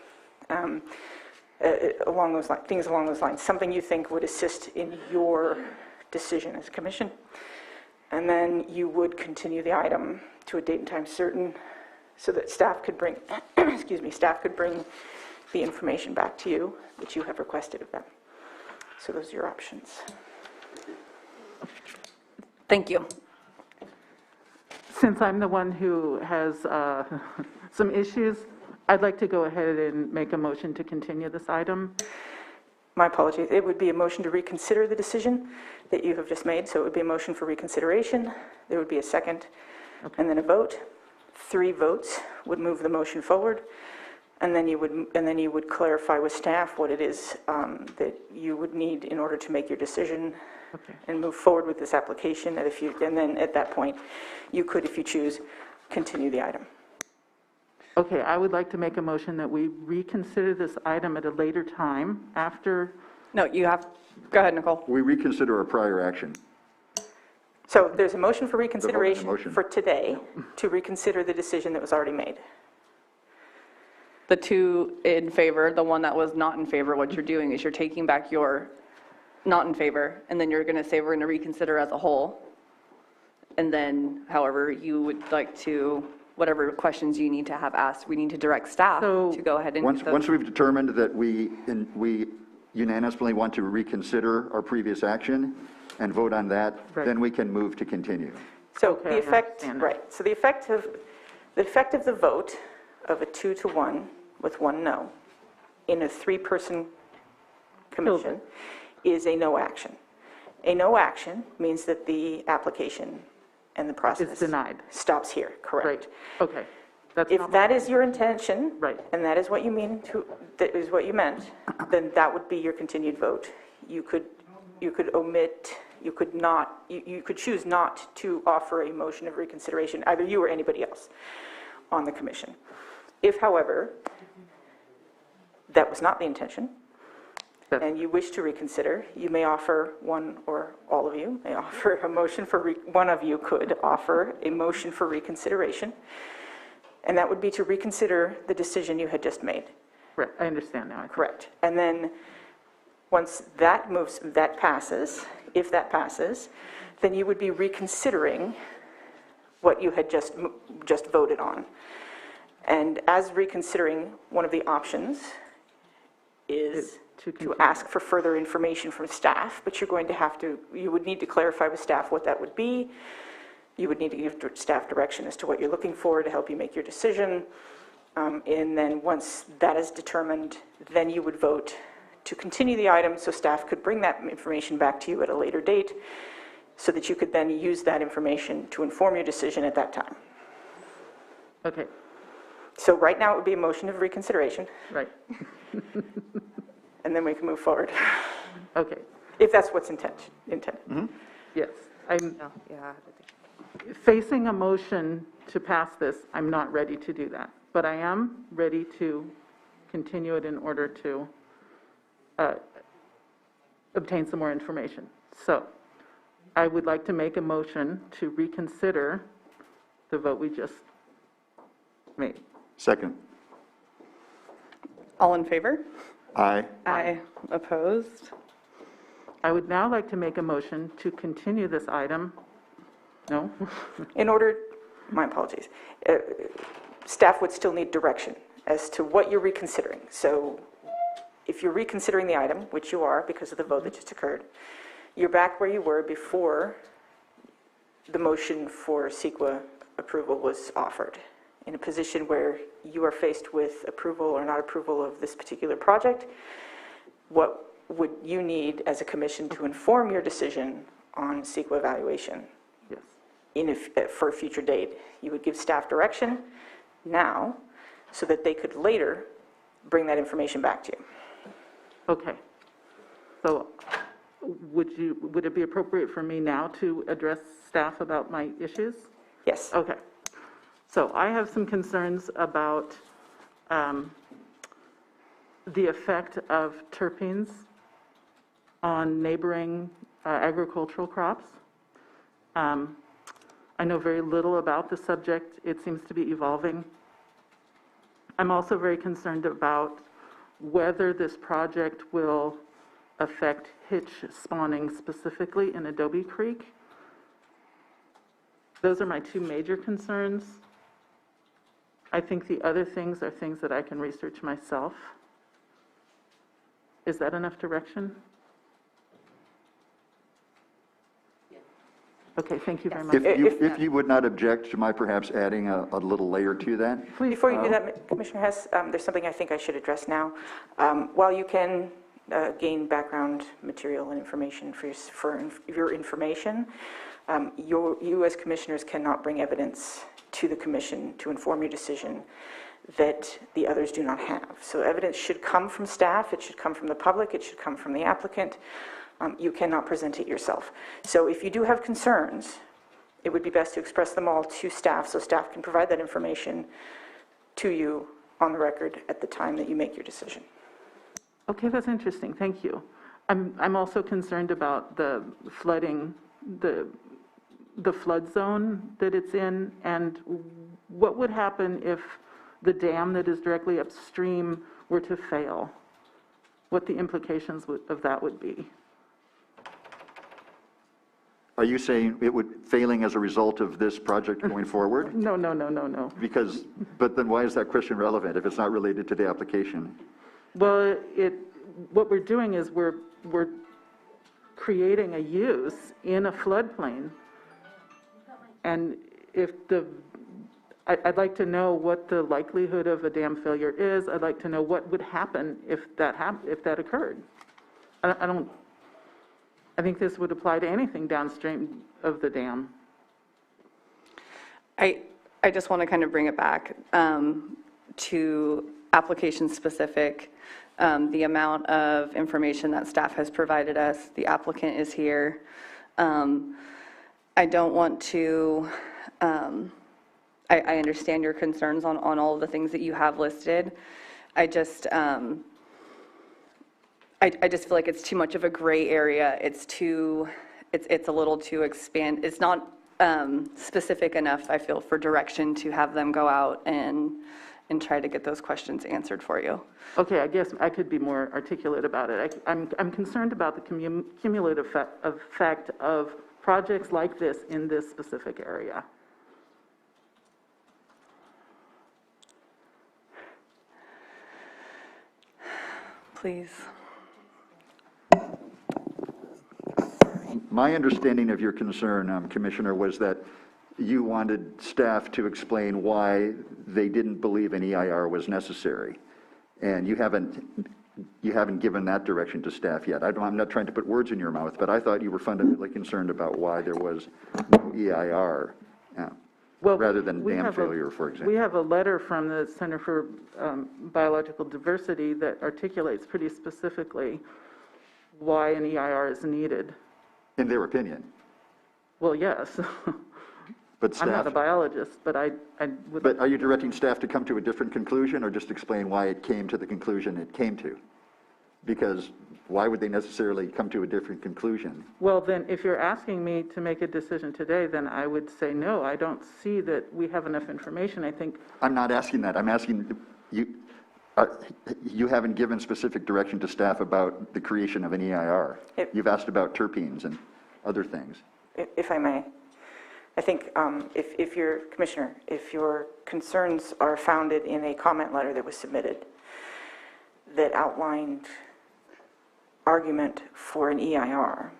along those lines, things along those lines, something you think would assist in your decision as a commission. And then you would continue the item to a date and time certain so that staff could bring, staff could bring the information back to you that you have requested of them. So those are your options. Thank you. Since I'm the one who has some issues, I'd like to go ahead and make a motion to continue this item. My apologies. It would be a motion to reconsider the decision that you have just made. So it would be a motion for reconsideration. There would be a second, and then a vote. 3 votes would move the motion forward, and then you would clarify with staff what it is that you would need in order to make your decision. Okay. And move forward with this application. And then at that point, you could, if you choose, continue the item. Okay, I would like to make a motion that we reconsider this item at a later time after. No, you have, go ahead, Nicole. We reconsider our prior action. So there's a motion for reconsideration motion. for today to reconsider the decision that was already made. The two in favor, the one that was not in favor, what you're doing is you're taking back your not in favor, and then you're going to say we're going to reconsider as a whole. And then however you would like to, whatever questions you need to have asked, we need to direct staff So- to go ahead and. Once we've determined that we unanimously want to reconsider our previous action and vote on that, Right. then we can move to continue. So Okay, the I effect, understand that. right, so the effect of the vote of a 2-to-1 with one no in a 3-person commission is a no action. A no action means that the application and the process. denied. Stops here, correct. Right, okay. That's If not that is your intention. Right. And that is what you mean to, that is what you meant, then that would be your continued vote. You could omit, you could not, you could choose not to offer a motion of reconsideration, either you or anybody else on the commission. If, however, that was not the intention, and you wish to reconsider, you may offer, one or all of you may offer a motion for, one of you could offer a motion for reconsideration, and that would be to reconsider the decision you had just made. Right, I understand now. Correct. And then, once that passes, if that passes, then you would be reconsidering what you had just voted on. And as reconsidering, one of the options is To to continue. ask for further information from staff, but you're going to have to, you would need to clarify with staff what that would be. You would need to give staff direction as to what you're looking for to help you make your decision. And then once that is determined, then you would vote to continue the item so staff could bring that information back to you at a later date so that you could then use that information to inform your decision at that time. Okay, So right now it would be a motion of reconsideration, right, and then we can move forward, okay, if that's what's intended. yes. I'm Yeah. facing a motion to pass this, I'm not ready to do that. But I am ready to continue it in order to obtain some more information. So I would like to make a motion to reconsider the vote we just made. Second. All in favor? Aye. Aye. Opposed? I would now like to make a motion to continue this item. No? In order, my apologies, staff would still need direction as to what you're reconsidering. So if you're reconsidering the item, which you are because of the vote that just occurred, you're back where you were before the motion for CEQA approval was offered, in a position where you are faced with approval or not approval of this particular project. What would you need as a commission to inform your decision on CEQA evaluation? Yes. For a future date? You would give staff direction now so that they could later bring that information back to you. Okay. So would it be appropriate for me now to address staff about my issues? Yes. Okay. So I have some concerns about the effect of terpenes on neighboring agricultural crops. I know very little about the subject. It seems to be evolving. I'm also very concerned about whether this project will affect hitch spawning specifically in Adobe Creek. Those are my two major concerns. I think the other things are things that I can research myself. Is that enough direction? Okay, thank you very much. If you would not object to my perhaps adding a little layer to that? Before you do that, Commissioner Hess, there's something I think I should address now. While you can gain background material and information for your information, you as commissioners cannot bring evidence to the commission to inform your decision that the others do not have. So evidence should come from staff, it should come from the public, it should come from the applicant. You cannot present it yourself. So if you do have concerns, it would be best to express them all to staff so staff can provide that information to you on the record at the time that you make your decision. Okay, that's interesting, thank you. I'm also concerned about the flooding, the the flood zone that it's in, and what would happen if the dam that is directly upstream were to fail? What the implications of that would be? Are you saying it would, failing as a result of this project going forward? No, no, no, no, no. Because, but then why is that question relevant if it's not related to the application? Well, what we're doing is we're creating a use in a floodplain. And I'd like to know what the likelihood of a dam failure is. I'd like to know what would happen if that occurred. I think this would apply to anything downstream of the dam. I just want to kind of bring it back to application specific, the amount of information that staff has provided us. The applicant is here. I don't want to, I understand your concerns on all of the things that you have listed. I just feel like it's too much of a gray area. It's a little too it's not specific enough, I feel, for direction to have them go out and try to get those questions answered for you. Okay, I guess I could be more articulate about it. I'm concerned about the cumulative effect of projects like this in this specific area. Please. My understanding of your concern, Commissioner, was that you wanted staff to explain why they didn't believe an EIR was necessary. And you haven't given that direction to staff yet. I'm not trying to put words in your mouth, but I thought you were fundamentally concerned about why there was no EIR, rather than dam failure, for example. We have a letter from the Center for Biological Diversity that articulates pretty specifically why an EIR is needed. In their opinion. Well, yes. But staff, I'm not a biologist, but I would. But are you directing staff to come to a different conclusion, or just explain why it came to the conclusion it came to? Because why would they necessarily come to a different conclusion? Well, then, if you're asking me to make a decision today, then I would say no. I don't see that we have enough information. I think. I'm not asking that. I'm asking you. You haven't given specific direction to staff about the creation of an EIR. You've asked about terpenes and other things. If I may, I think if your, Commissioner, if your concerns are founded in a comment letter that was submitted that outlined argument for an EIR,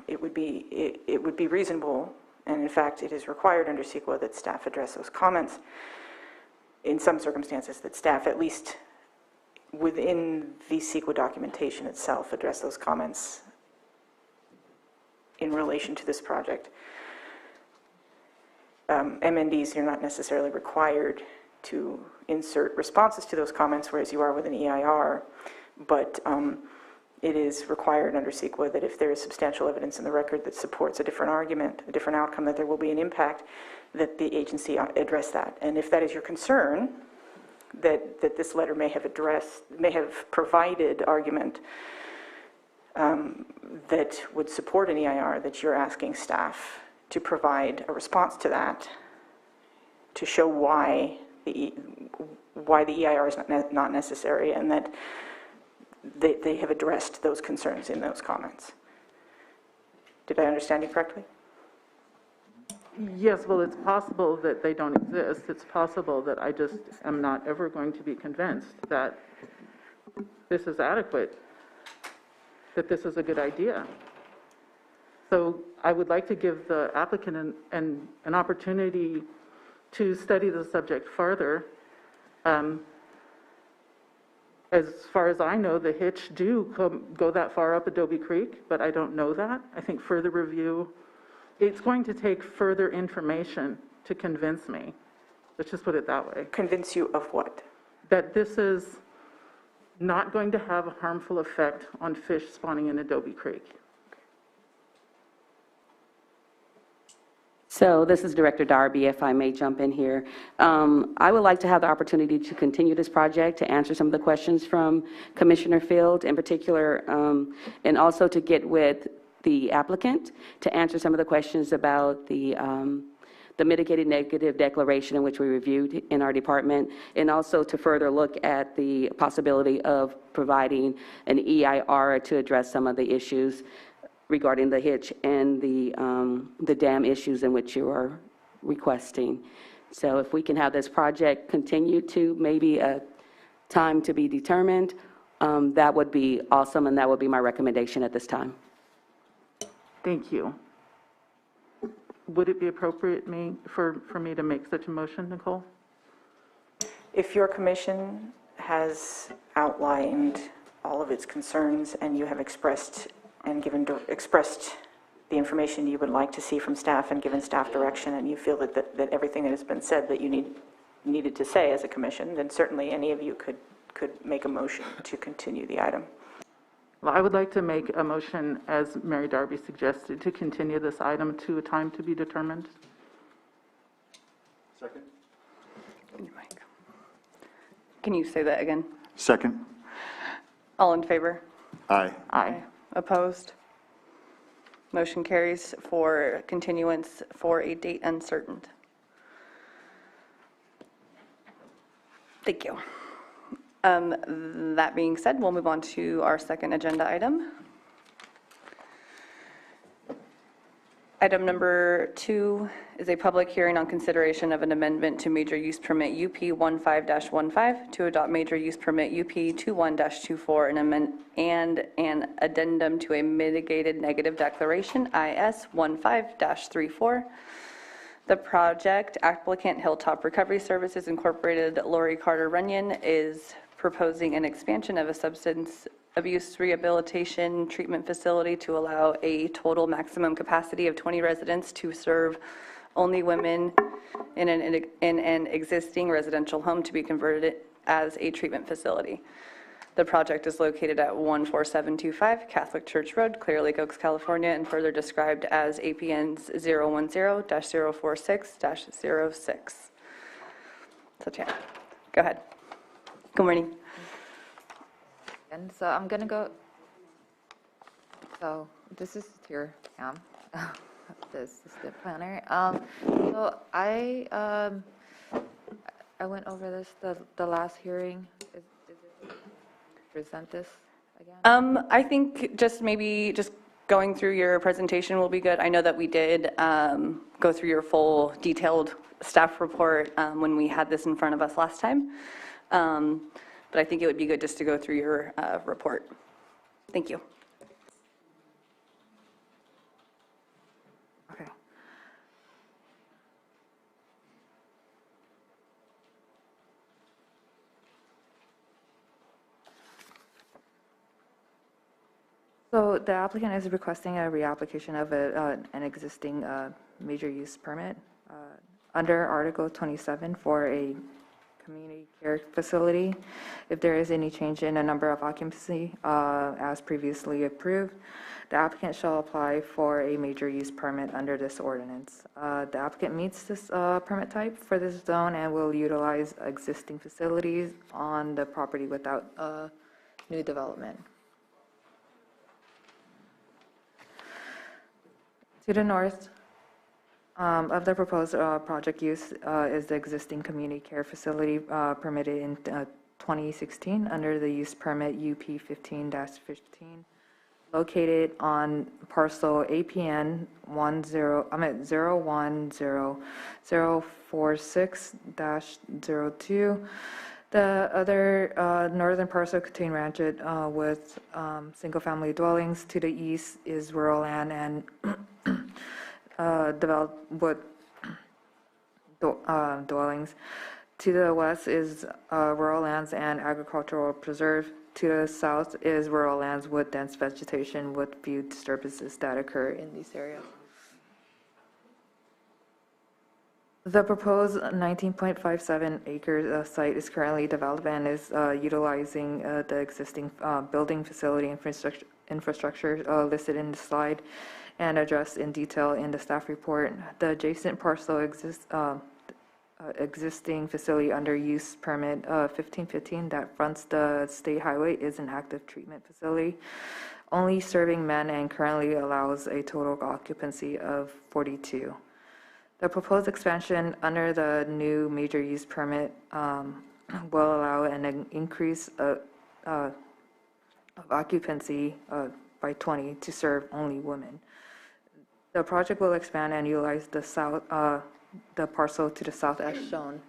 it would be reasonable, and in fact it is required under CEQA that staff address those comments. In some circumstances, that staff, at least within the CEQA documentation itself, address those comments in relation to this project. MNDs, you're not necessarily required to insert responses to those comments, whereas you are with an EIR, but it is required under CEQA that if there is substantial evidence in the record that supports a different argument, a different outcome, that there will be an impact, that the agency address that. And if that is your concern, that this letter may have provided argument that would support an EIR, that you're asking staff to provide a response to that, to show why the EIR is not necessary, and that they have addressed those concerns in those comments. Did I understand you correctly? Yes, well, it's possible that they don't exist. It's possible that I just am not ever going to be convinced that this is adequate, that this is a good idea. So I would like to give the applicant an opportunity to study the subject further. As far as I know, the Hitch do go that far up Adobe Creek, but I don't know that. I think further review, it's going to take further information to convince me. Let's just put it that way. Convince you of what? That this is not going to have a harmful effect on fish spawning in Adobe Creek. So this is Director Darby, if I may jump in here. I would like to have the opportunity to continue this project, to answer some of the questions from Commissioner Field in particular, and also to get with the applicant to answer some of the questions about the mitigated negative declaration in which we reviewed in our department, and also to further look at the possibility of providing an EIR to address some of the issues regarding the hitch and the dam issues in which you are requesting. So if we can have this project continue to maybe a time to be determined, that would be awesome, and that would be my recommendation at this time. Thank you. Would it be appropriate for me to make such a motion, Nicole? If your commission has outlined all of its concerns and you have expressed the information you would like to see from staff and given staff direction, and you feel that everything that has been said that you needed to say as a commission, then certainly any of you could make a motion to continue the item. Well, I would like to make a motion, as Mary Darby suggested, to continue this item to a time to be determined. Second? Can you say that again? Second? All in favor? Aye. Aye. Opposed? Motion carries for continuance for a date uncertain. Thank you. That being said, we'll move on to our second agenda item. Item number 2 is a public hearing on consideration of an amendment to Major Use Permit UP 15-15 to adopt Major Use Permit UP 21-24 and an addendum to a mitigated negative declaration IS 15-34. The project applicant Hilltop Recovery Services Incorporated, Lori Carter Runyon, is proposing an expansion of a substance abuse rehabilitation treatment facility to allow a total maximum capacity of 20 residents to serve only women in an existing residential home to be converted as a treatment facility. The project is located at 14725 Catholic Church Road, Clear Lake Oaks, California, and further described as APNs 010-046-06. So, yeah, go ahead. Good morning. And so I'm going to go, so this is your Cam, this is the planner. So I went over this the last hearing. Is it present this again? I think just going through your presentation will be good. I know that we did go through your full detailed staff report when we had this in front of us last time. But I think it would be good just to go through your report. Thank you. Okay. So the applicant is requesting a reapplication of an existing major use permit under Article 27 for a community care facility. If there is any change in a number of occupancy as previously approved, the applicant shall apply for a major use permit under this ordinance. The applicant meets this permit type for this zone and will utilize existing facilities on the property without new development. To the north of the proposed project use is the existing community care facility permitted in 2016 under the use permit UP 15-15, located on parcel APN 010-046-02. The other northern parcel contains ranches with single-family dwellings. To the east is rural land and developed wood dwellings. To the west is rural lands and agricultural preserve. To the south is rural lands with dense vegetation with few disturbances that occur in these areas. The proposed 19.57 acre site is currently developed and is utilizing the existing building facility infrastructure listed in the slide and addressed in detail in the staff report. The adjacent parcel existing facility under use permit 1515 that fronts the state highway is an active treatment facility, only serving men and currently allows a total occupancy of 42. The proposed expansion under the new major use permit will allow an increase of occupancy by 20 to serve only women. The project will expand and utilize the parcel to the south as shown.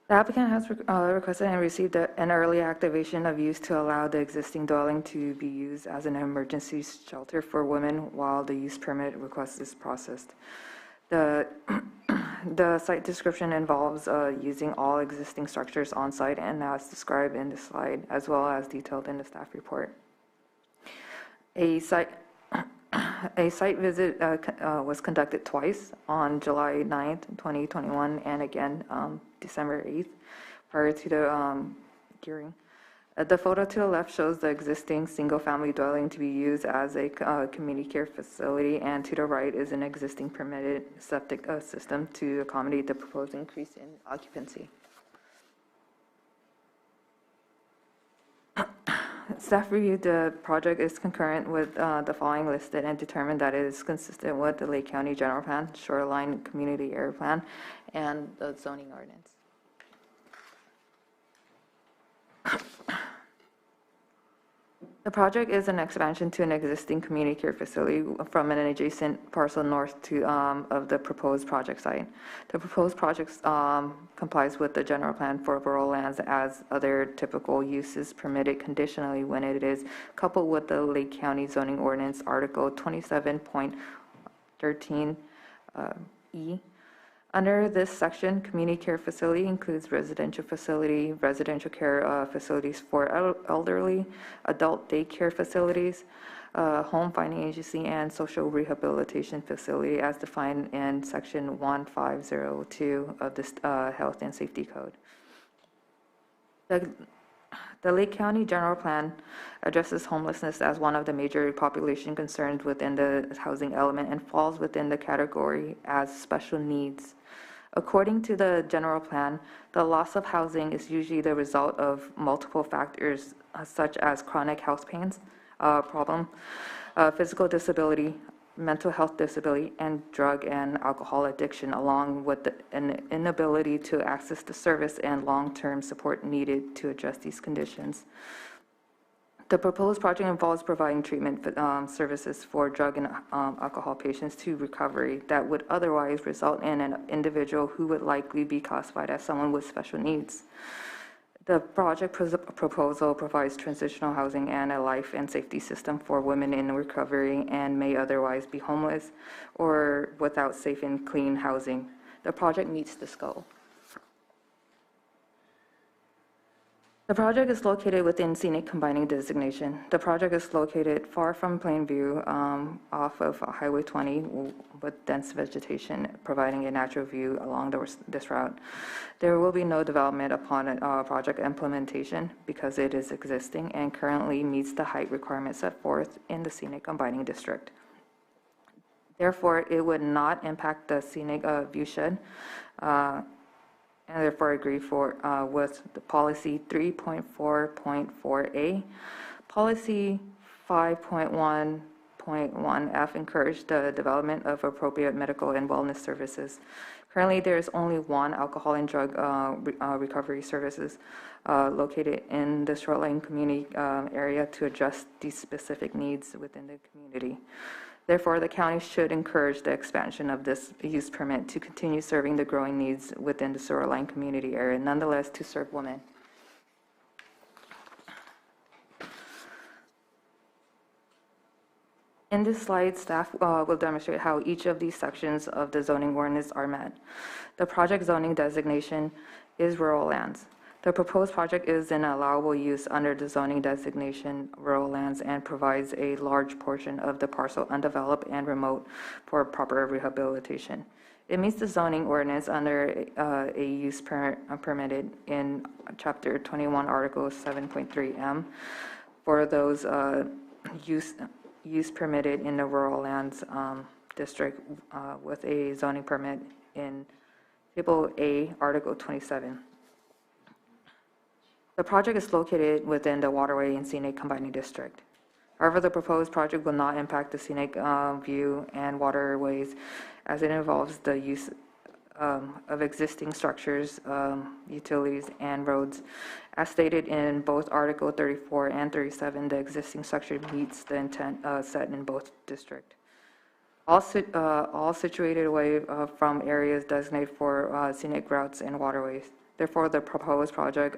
The applicant has requested and received an early activation of use to allow the existing dwelling to be used as an emergency shelter for women while the use permit request is processed. The site description involves using all existing structures on site and as described in the slide, as well as detailed in the staff report. A site visit was conducted twice, on July 9th, 2021, and again December 8th, prior to the hearing. The photo to the left shows the existing single-family dwelling to be used as a community care facility, and to the right is an existing permitted septic system to accommodate the proposed increase in occupancy. Staff reviewed the project is concurrent with the following listed and determined that it is consistent with the Lake County General Plan, Shoreline Community Area Plan, and the zoning ordinance. The project is an expansion to an existing community care facility from an adjacent parcel north to of the proposed project site. The proposed project complies with the general plan for rural lands as other typical uses permitted conditionally when it is coupled with the Lake County Zoning Ordinance Article 27.13 E. Under this section, community care facility includes residential facility, residential care facilities for elderly, adult daycare facilities, home finding agency, and social rehabilitation facility as defined in section 1502 of this Health and Safety Code. The Lake County General Plan addresses homelessness as one of the major population concerns within the housing element and falls within the category as special needs. According to the general plan, the loss of housing is usually the result of multiple factors such as chronic health pains, physical disability, mental health disability, and drug and alcohol addiction, along with an inability to access the service and long-term support needed to address these conditions. The proposed project involves providing treatment services for drug and alcohol patients to recovery that would otherwise result in an individual who would likely be classified as someone with special needs. The project proposal provides transitional housing and a life and safety system for women in recovery and may otherwise be homeless or without safe and clean housing. The project meets this goal. The project is located within scenic combining designation. The project is located far from Plainview off of Highway 20 with dense vegetation, providing a natural view along this route. There will be no development upon project implementation because it is existing and currently meets the height requirements set forth in the scenic combining district. Therefore, it would not impact the scenic viewshed. And therefore agree with the policy 3.4.4A. Policy 5.1.1F encourage the development of appropriate medical and wellness services. Currently, there is only one alcohol and drug recovery services located in the Shoreline community area to address these specific needs within the community. Therefore, the county should encourage the expansion of this use permit to continue serving the growing needs within the Shoreline community area, nonetheless to serve women. In this slide, staff will demonstrate how each of these sections of the zoning ordinance are met. The project zoning designation is rural lands. The proposed project is an allowable use under the zoning designation rural lands and provides a large portion of the parcel undeveloped and remote for proper rehabilitation. It meets the zoning ordinance under a use permitted in Chapter 21, Article 7.3M for those use permitted in the rural lands district with a zoning permit in Table A, Article 27. The project is located within the Waterway and Scenic Combining District. However, the proposed project will not impact the scenic view and waterways as it involves the use of existing structures, utilities, and roads. As stated in both Article 34 and 37, the existing structure meets the intent set in both districts. All situated away from areas designated for scenic routes and waterways. Therefore, the proposed project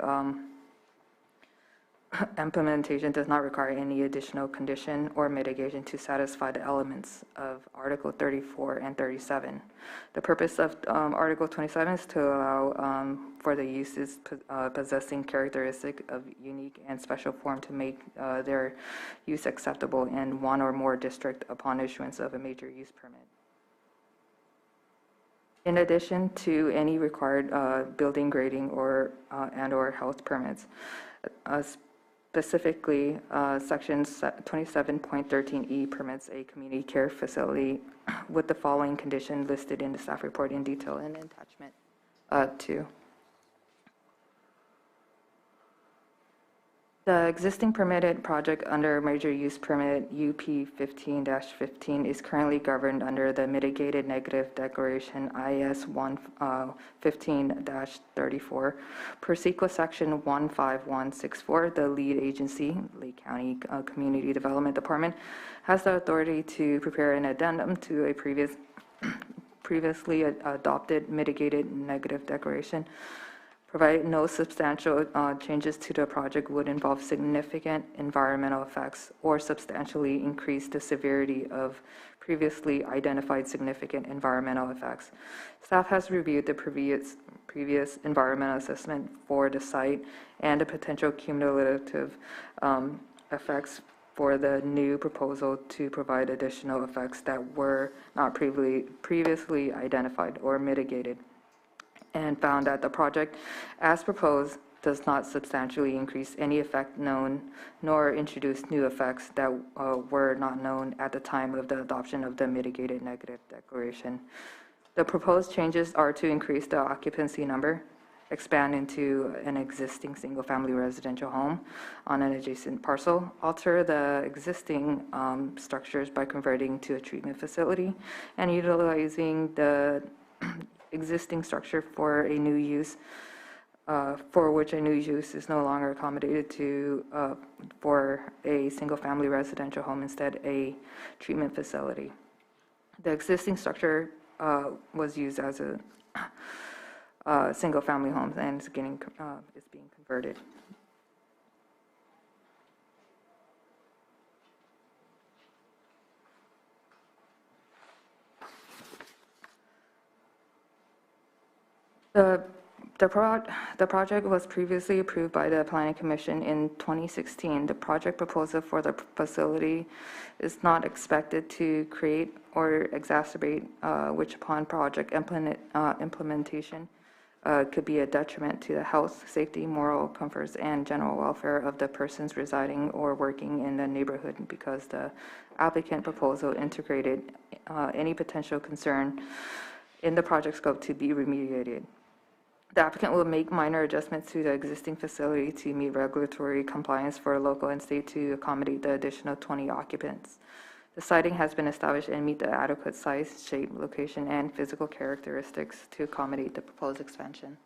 implementation does not require any additional condition or mitigation to satisfy the elements of Article 34 and 37. The purpose of Article 27 is to allow for the uses possessing characteristic of unique and special form to make their use acceptable in one or more district upon issuance of a major use permit. In addition to any required building grading or and/or health permits, specifically, Section 27.13E permits a community care facility with the following condition listed in the staff report in detail in attachment 2. The existing permitted project under major use permit UP 15-15 is currently governed under the mitigated negative declaration IS 15-34. Per CEQA section 15164, the lead agency, Lake County Community Development Department, has the authority to prepare an addendum to a previously adopted mitigated negative declaration. Provided no substantial changes to the project would involve significant environmental effects or substantially increase the severity of previously identified significant environmental effects. Staff has reviewed the previous environmental assessment for the site and the potential cumulative effects for the new proposal to provide additional effects that were not previously identified or mitigated, and found that the project, as proposed, does not substantially increase any effect known, nor introduce new effects that were not known at the time of the adoption of the mitigated negative declaration. The proposed changes are to increase the occupancy number, expand into an existing single-family residential home on an adjacent parcel, alter the existing structures by converting to a treatment facility, and utilizing the existing structure for a new use, for which a new use is no longer accommodated to for a single-family residential home, instead a treatment facility. The existing structure was used as a single-family home and is being converted. The project was previously approved by the Planning Commission in 2016. The project proposal for the facility is not expected to create or exacerbate, which upon project implementation could be a detriment to the health, safety, moral comforts, and general welfare of the persons residing or working in the neighborhood, because the applicant proposal integrated any potential concern in the project scope to be remediated. The applicant will make minor adjustments to the existing facility to meet regulatory compliance for local and state to accommodate the additional 20 occupants. The siding has been established and meet the adequate size, shape, location, and physical characteristics to accommodate the proposed expansion.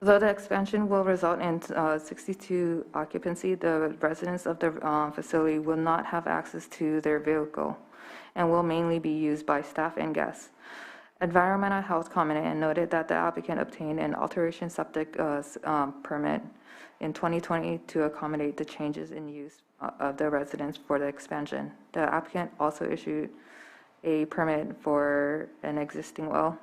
Though the expansion will result in 62 occupancy, the residents of the facility will not have access to their vehicle and will mainly be used by staff and guests. Environmental Health commented and noted that the applicant obtained an alteration septic permit in 2020 to accommodate the changes in use of the residents for the expansion. The applicant also issued a permit for an existing well.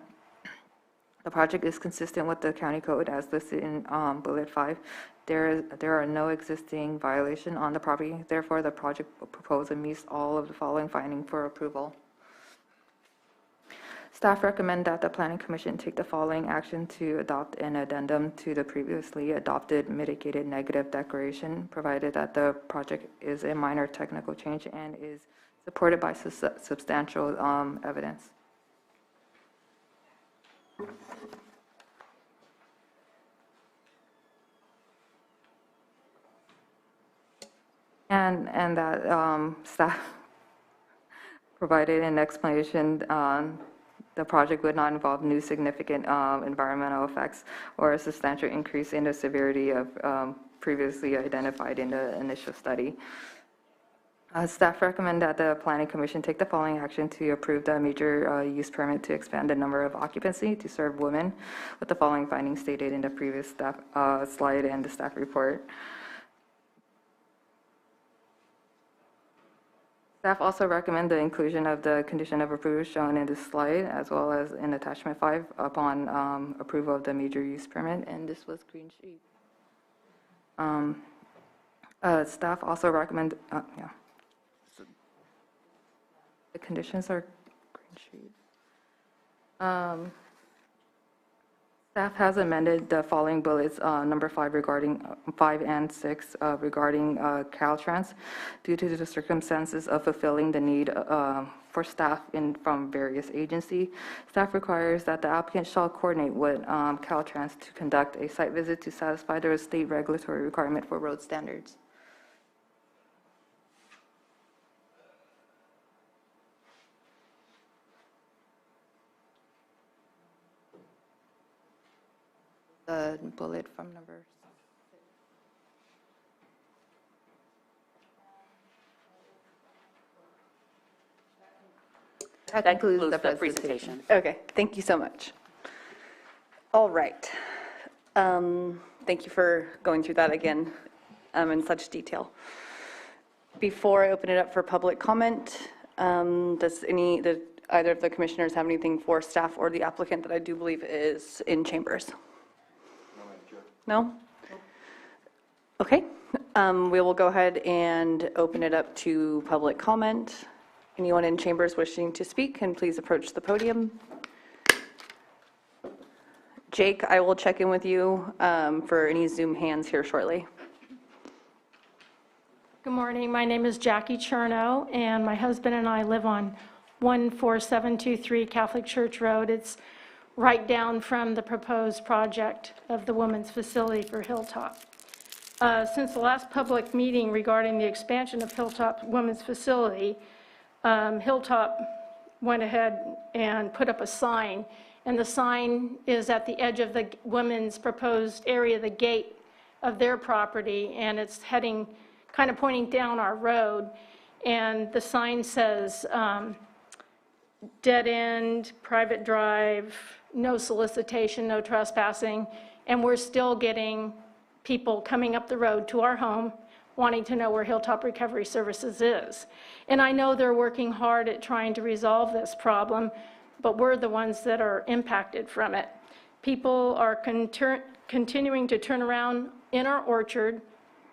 The project is consistent with the county code as listed in bullet 5 There are no existing violation on the property, therefore the project proposal meets all of the following finding for approval. Staff recommend that the Planning Commission take the following action to adopt an addendum to the previously adopted mitigated negative declaration, provided that the project is a minor technical change and is supported by substantial evidence. And that staff provided an explanation the project would not involve new significant environmental effects or a substantial increase in the severity of previously identified in the initial study. Staff recommend that the Planning Commission take the following action to approve the major use permit to expand the number of occupancy to serve women, with the following findings stated in the previous staff slide and the staff report. Staff also recommend the inclusion of the condition of approval shown in this slide, as well as in attachment 5 upon approval of the major use permit, and this was green sheet. Staff also recommend, the conditions are green sheet. Staff has amended the following bullets, number 5 regarding 5 and 6 regarding Caltrans, due to the circumstances of fulfilling the need for staff from various agencies. Staff requires that the applicant shall coordinate with Caltrans to conduct a site visit to satisfy the state regulatory requirement for road standards. The bullet from number 6. That concludes the presentation. Okay, thank you so much. All right. Thank you for going through that again in such detail. Before I open it up for public comment, does either of the commissioners have anything for staff or the applicant that I do believe is in chambers? No? Okay. We will go ahead and open it up to public comment. Anyone in chambers wishing to speak can please approach the podium. Jake, I will check in with you for any Zoom hands here shortly. Good morning. My name is Jackie Chernow, and my husband and I live on 14723 Catholic Church Road. It's right down from the proposed project of the women's facility for Hilltop. Since the last public meeting regarding the expansion of Hilltop Women's Facility, Hilltop went ahead and put up a sign, and the sign is at the edge of the women's proposed area, the gate of their property, and it's heading, kind of pointing down our road, and the sign says, dead end, private drive, no solicitation, no trespassing, and we're still getting people coming up the road to our home wanting to know where Hilltop Recovery Services is. And I know they're working hard at trying to resolve this problem, but we're the ones that are impacted from it. People are continuing to turn around in our orchard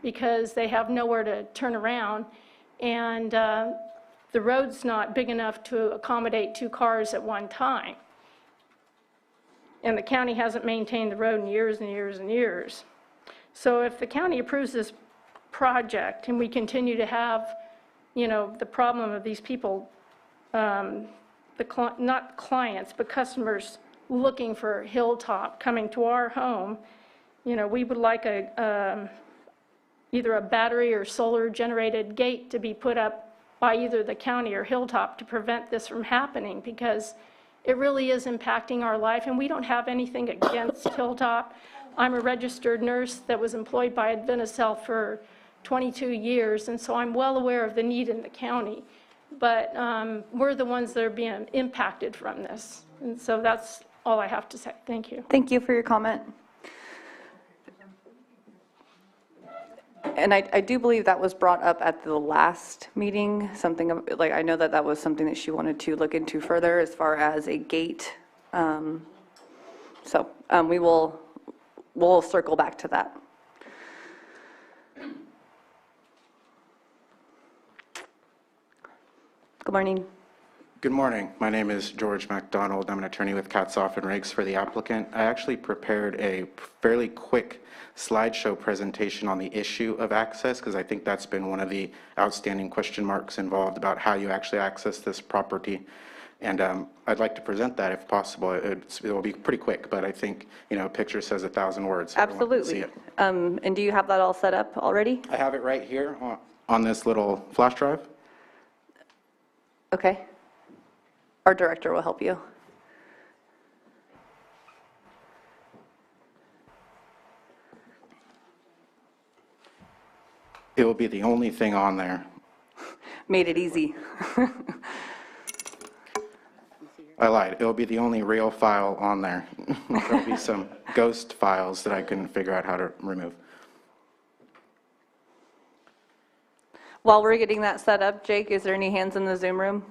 because they have nowhere to turn around, and the road's not big enough to accommodate 2 cars at one time. And the county hasn't maintained the road in years and years and years. So if the county approves this project and we continue to have, the problem of these people, not clients, but customers looking for Hilltop coming to our home, we would like either a battery or solar generated gate to be put up by either the county or Hilltop to prevent this from happening, because it really is impacting our life, and we don't have anything against Hilltop. I'm a registered nurse that was employed by Adventist Health for 22 years, and so I'm well aware of the need in the county. But we're the ones that are being impacted from this. And so that's all I have to say. Thank you. Thank you for your comment. And I do believe that was brought up at the last meeting, something like, I know that was something that she wanted to look into further as far as a gate. We'll circle back to that. Good morning. Good morning. My name is George MacDonald. I'm an attorney with Katzoff and Riggs for the applicant. I actually prepared a fairly quick slideshow presentation on the issue of access because I think that's been one of the outstanding question marks involved about how you actually access this property. And I'd like to present that if possible. It will be pretty quick, but I think, you know, a picture says 1,000 words. So everyone can see Absolutely. it. And do you have that all set up already? I have it right here on this little flash drive. Okay. Our director will help you. It will be the only thing on there. Made it easy. I lied. It'll be the only real file on there. There'll be some ghost files that I couldn't figure out how to remove. While we're getting that set up, Jake, is there any hands in the Zoom room?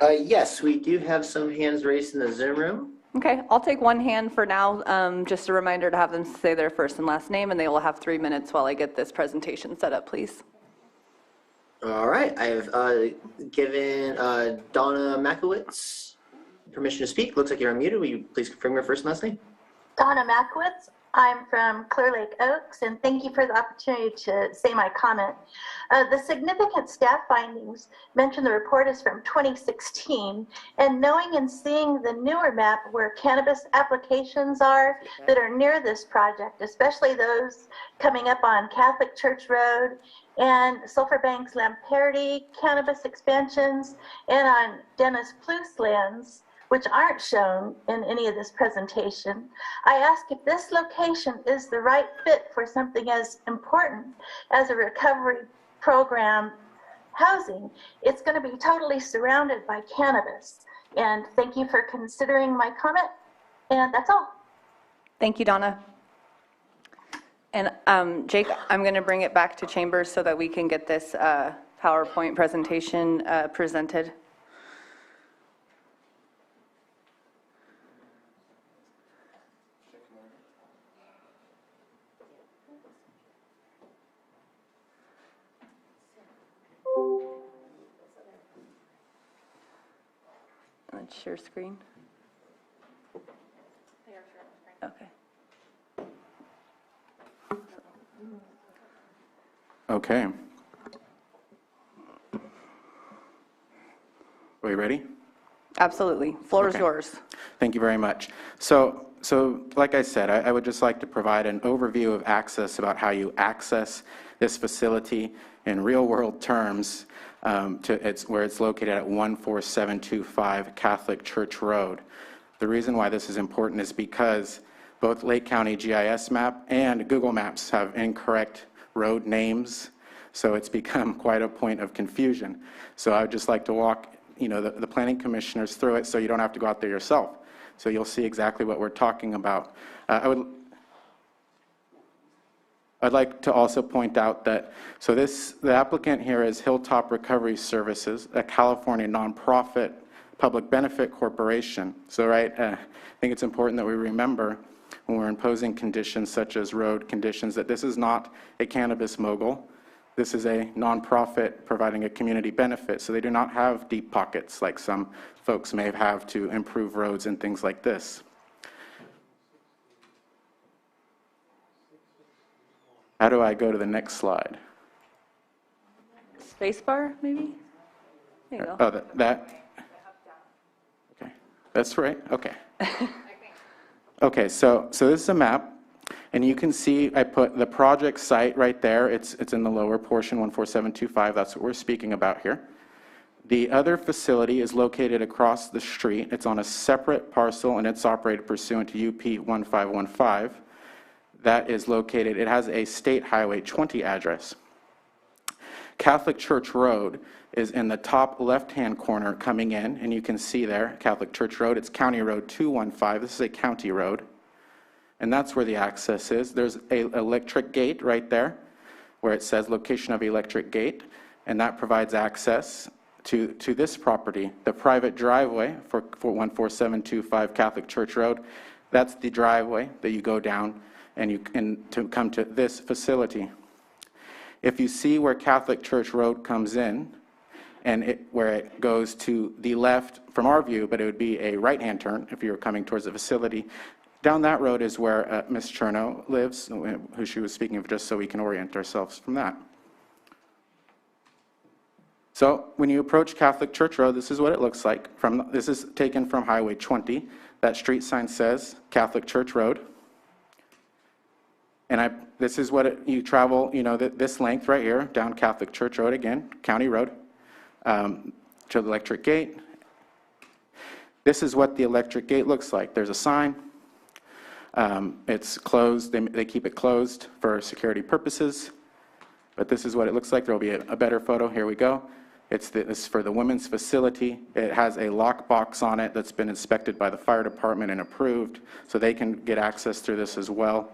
Yes, we do have some hands raised in the Zoom room. Okay, I'll take one hand for now. Just a reminder to have them say their first and last name, and they will have 3 minutes while I get this presentation set up, please. All right, I've given Donna Makowitz permission to speak. Looks like you're unmuted. Will you please confirm your first and last name? Donna Makowitz. I'm from Clear Lake Oaks, and thank you for the opportunity to say my comment. The significant staff findings mentioned the report is from 2016, and knowing and seeing the newer map where cannabis applications are that are near this project, especially those coming up on Catholic Church Road and Sulphur Banks Lamperti cannabis expansions, and on Dennis Plouffe lands, which aren't shown in any of this presentation. I ask if this location is the right fit for something as important as a recovery program housing. It's going to be totally surrounded by cannabis. And thank you for considering my comment. And that's all. Thank you, Donna. And Jake, I'm going to bring it back to Chambers so that we can get this PowerPoint presentation presented. Let's share screen. Okay. Okay. Are we ready? Absolutely. Floor is Okay. yours. Thank you very much. So like I said, I would just like to provide an overview of access about how you access this facility in real-world terms where it's located at 14725 Catholic Church Road. The reason why this is important is because both Lake County GIS map and Google Maps have incorrect road names, so it's become quite a point of confusion. So I would just like to walk the planning commissioners through it so you don't have to go out there yourself. So you'll see exactly what we're talking about. I'd like to also point out that, the applicant here is Hilltop Recovery Services, a California nonprofit public benefit corporation. So, right, I think it's important that we remember when we're imposing conditions such as road conditions that this is not a cannabis mogul. This is a nonprofit providing a community benefit, so they do not have deep pockets like some folks may have to improve roads and things like this. How do I go to the next slide? Spacebar, maybe? There you go. Oh, that? Okay, that's right, okay. Okay, so this is a map, and you can see I put the project site right there. It's in the lower portion, 14725, that's what we're speaking about here. The other facility is located across the street. It's on a separate parcel, and it's operated pursuant to UP 1515. That is located, it has a State Highway 20 address. Catholic Church Road is in the top left-hand corner coming in, and you can see there, Catholic Church Road, it's County Road 215. This is a county road, and that's where the access is. There's an electric gate right there, where it says location of electric gate, and that provides access to this property. The private driveway for 14725 Catholic Church Road, that's the driveway that you go down and to come to this facility. If you see where Catholic Church Road comes in, and where it goes to the left from our view, but it would be a right-hand turn if you were coming towards the facility. Down that road is where Ms. Chernow lives, who she was speaking of, just so we can orient ourselves from that. So when you approach Catholic Church Road, this is what it looks like. This is taken from Highway 20. That street sign says Catholic Church Road. And this is what you travel, this length right here, down Catholic Church Road again, County Road, to the electric gate. This is what the electric gate looks like. There's a sign. It's closed. They keep it closed for security purposes. But this is what it looks like. There will be a better photo. Here we go. This is for the women's facility. It has a lockbox on it that's been inspected by the fire department and approved, so they can get access through this as well.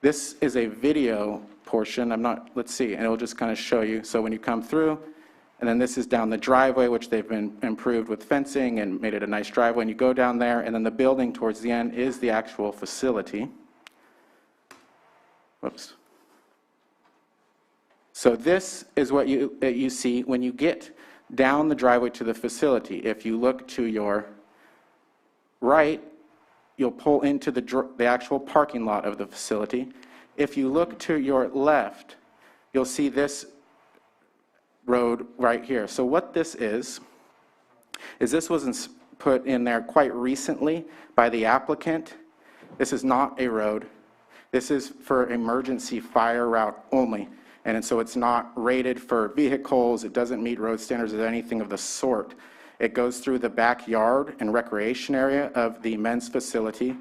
This is a video portion. Let's see, and it'll just kind of show you. So when you come through, and then this is down the driveway, which they've been improved with fencing and made it a nice driveway, and you go down there, and then the building towards the end is the actual facility. Whoops. So this is what you see when you get down the driveway to the facility. If you look to your right, you'll pull into the actual parking lot of the facility. If you look to your left, you'll see this road right here. So what this is this was put in there quite recently by the applicant. This is not a road. This is for emergency fire route only. And so it's not rated for vehicles. It doesn't meet road standards or anything of the sort. It goes through the backyard and recreation area of the men's facility.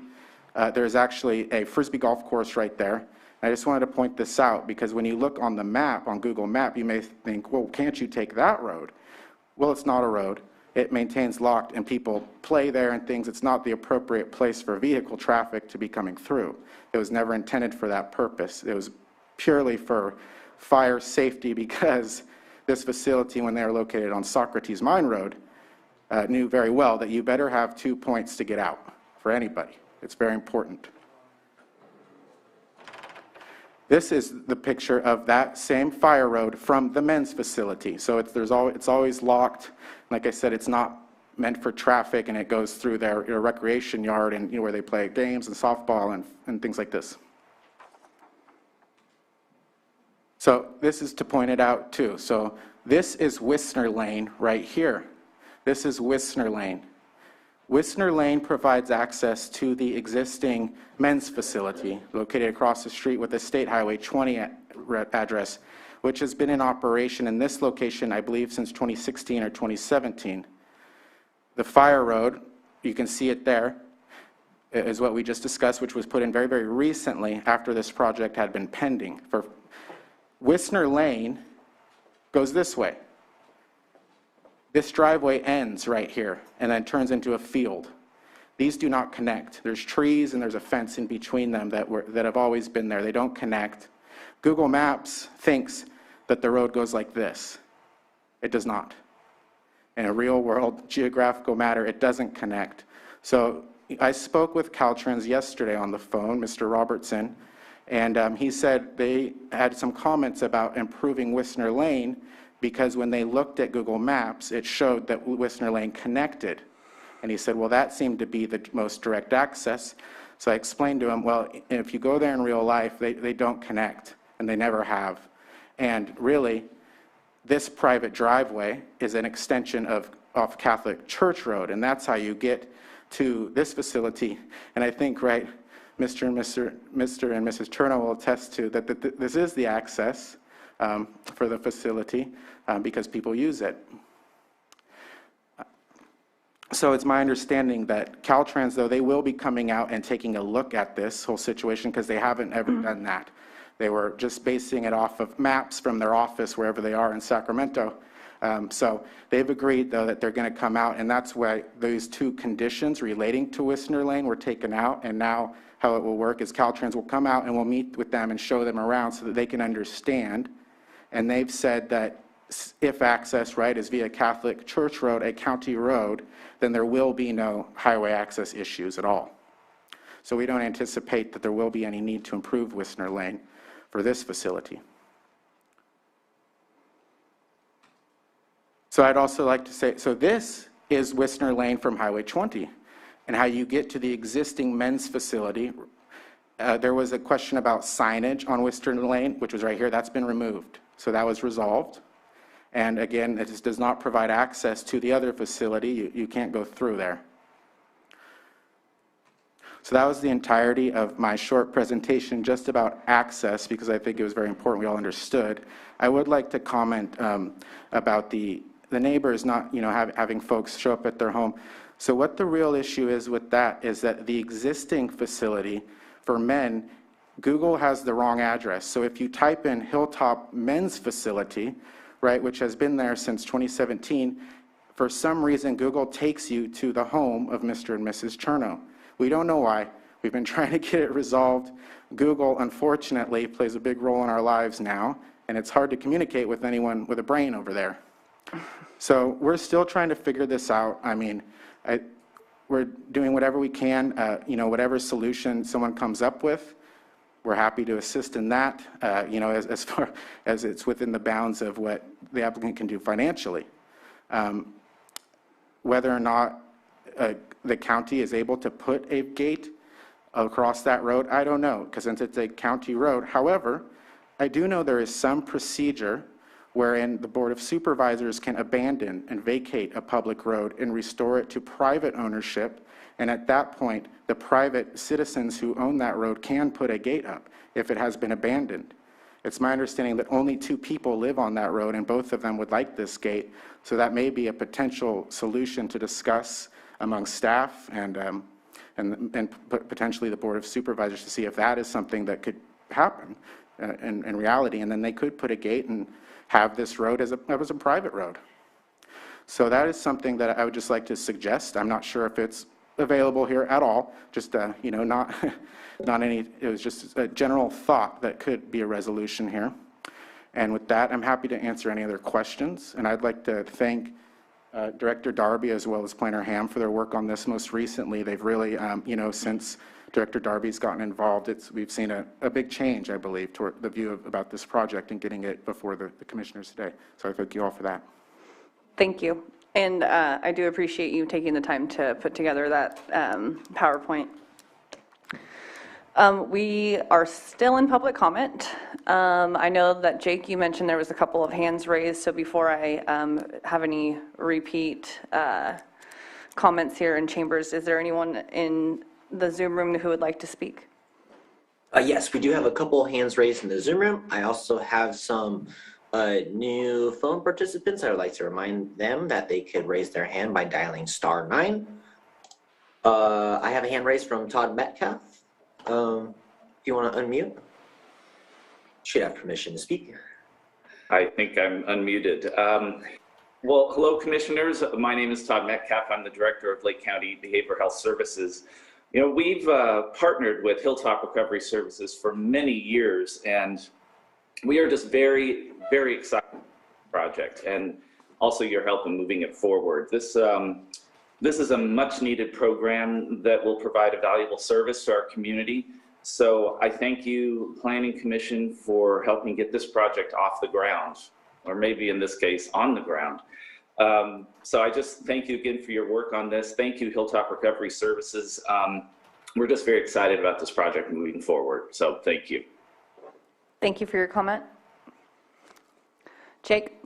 There's actually a Frisbee golf course right there. I just wanted to point this out because when you look on the map, on Google Map, you may think, well, can't you take that road? Well, it's not a road. It maintains locked and people play there and things. It's not the appropriate place for vehicle traffic to be coming through. It was never intended for that purpose. It was purely for fire safety because this facility, when they were located on Socrates Mine Road, knew very well that you better have 2 points to get out for anybody. It's very important. This is the picture of that same fire road from the men's facility. So it's always locked. Like I said, it's not meant for traffic, and it goes through their recreation yard and where they play games and softball and things like this. So this is to point it out too. So this is Wissner Lane right here. This is Wissner Lane. Wissner Lane provides access to the existing men's facility located across the street with the State Highway 20 address, which has been in operation in this location, I believe, since 2016 or 2017. The fire road, you can see it there, is what we just discussed, which was put in very, very recently after this project had been pending. For Wissner Lane goes this way. This driveway ends right here and then turns into a field. These do not connect. There's trees and there's a fence in between them that have always been there. They don't connect. Google Maps thinks that the road goes like this. It does not. In a real world geographical matter, it doesn't connect. So I spoke with Caltrans yesterday on the phone, Mr. Robertson, and he said they had some comments about improving Wissner Lane because when they looked at Google Maps, it showed that Wissner Lane connected. And he said, well, that seemed to be the most direct access. So I explained to him, well, if you go there in real life, they don't connect, and they never have. And really, this private driveway is an extension of Catholic Church Road, and that's how you get to this facility. And I think, right, Mr. and Mrs. Chernow will attest to that this is the access for the facility because people use it. So it's my understanding that Caltrans, though, they will be coming out and taking a look at this whole situation because they haven't ever done that. They were just basing it off of maps from their office wherever they are in Sacramento. So they've agreed, though, that they're going to come out, and that's why those two conditions relating to Wissner Lane were taken out, and now how it will work is Caltrans will come out and we'll meet with them and show them around so that they can understand. And they've said that if access, right, is via Catholic Church Road, a county road, then there will be no highway access issues at all. So we don't anticipate that there will be any need to improve Wissner Lane. for this facility. So I'd also like to say, so this is Wisner Lane from Highway 20, and how you get to the existing men's facility. There was a question about signage on Wisner Lane, which was right here. That's been removed. So that was resolved. And again, it just does not provide access to the other facility. You can't go through there. So that was the entirety of my short presentation just about access, because I think it was very important we all understood. I would like to comment about the neighbors not, having folks show up at their home. So what the real issue is with that is that the existing facility for men, Google has the wrong address. So if you type in Hilltop Men's Facility, right, which has been there since 2017, for some reason Google takes you to the home of Mr. and Mrs. Chernow. We don't know why. We've been trying to get it resolved. Google, unfortunately, plays a big role in our lives now, and it's hard to communicate with anyone with a brain over there. So we're still trying to figure this out. I mean, we're doing whatever we can, whatever solution someone comes up with, we're happy to assist in that, as far as it's within the bounds of what the applicant can do financially. Whether or not the county is able to put a gate across that road, I don't know, because since it's a county road. However, I do know there is some procedure wherein the Board of Supervisors can abandon and vacate a public road and restore it to private ownership. And at that point, the private citizens who own that road can put a gate up if it has been abandoned. It's my understanding that only 2 people live on that road, and both of them would like this gate. So that may be a potential solution to discuss among staff and potentially the Board of Supervisors to see if that is something that could happen in reality. And then they could put a gate and have this road as a private road. So that is something that I would just like to suggest. I'm not sure if it's available here at all, just, not any, it was just a general thought that could be a resolution here. And with that, I'm happy to answer any other questions. And I'd like to thank Director Darby as well as Planner Ham for their work on this most recently. They've really, since Director Darby's gotten involved, we've seen a big change, I believe, toward the view about this project and getting it before the commissioners today. So I thank you all for that. Thank you. And I do appreciate you taking the time to put together that PowerPoint. We are still in public comment. I know that, Jake, you mentioned there was a couple of hands raised, so before I have any repeat comments here in chambers, is there anyone in the Zoom room who would like to speak? Yes, we do have a couple hands raised in the Zoom room. I also have some new phone participants. I would like to remind them that they could raise their hand by dialing *9. I have a hand raised from Todd Metcalf. If you want to unmute, should have permission to speak. I think I'm unmuted. Well, hello, commissioners. My name is Todd Metcalf. I'm the director of Lake County Behavioral Health Services. We've partnered with Hilltop Recovery Services for many years, and we are just very, very excited about the project and also your help in moving it forward. This is a much needed program that will provide a valuable service to our community. So I thank you, Planning Commission, for helping get this project off the ground, or maybe in this case, on the ground. So I just thank you again for your work on this. Thank you, Hilltop Recovery Services. We're just very excited about this project moving forward. So thank you. Thank you for your comment. Jake?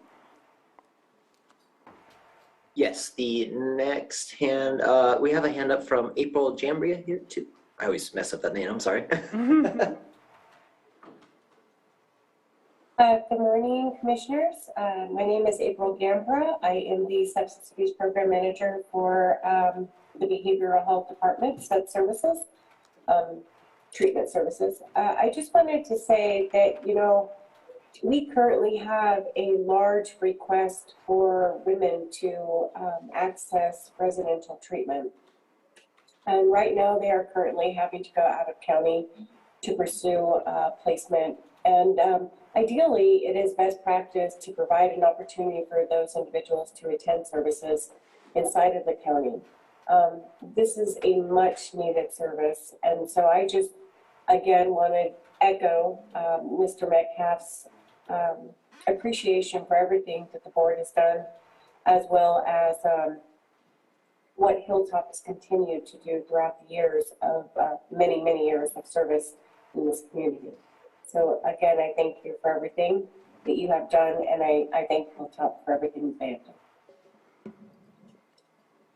Yes, the next hand, we have a hand up from April Jambria here too. I always mess up that name, I'm sorry. Good morning, commissioners. My name is April Gambra. I am the Substance Abuse Program Manager for the Behavioral Health Department, Services, Treatment Services. I just wanted to say that, we currently have a large request for women to access residential treatment. And right now they are currently having to go out of county to pursue placement. And ideally, it is best practice to provide an opportunity for those individuals to attend services inside of the county. This is a much needed service. And so I just, again, wanted echo Mr. Metcalf's appreciation for everything that the board has done, as well as what Hilltop has continued to do throughout the years of many, many years of service in this community. So again, I thank you for everything that you have done, and I thank Hilltop for everything that they have done.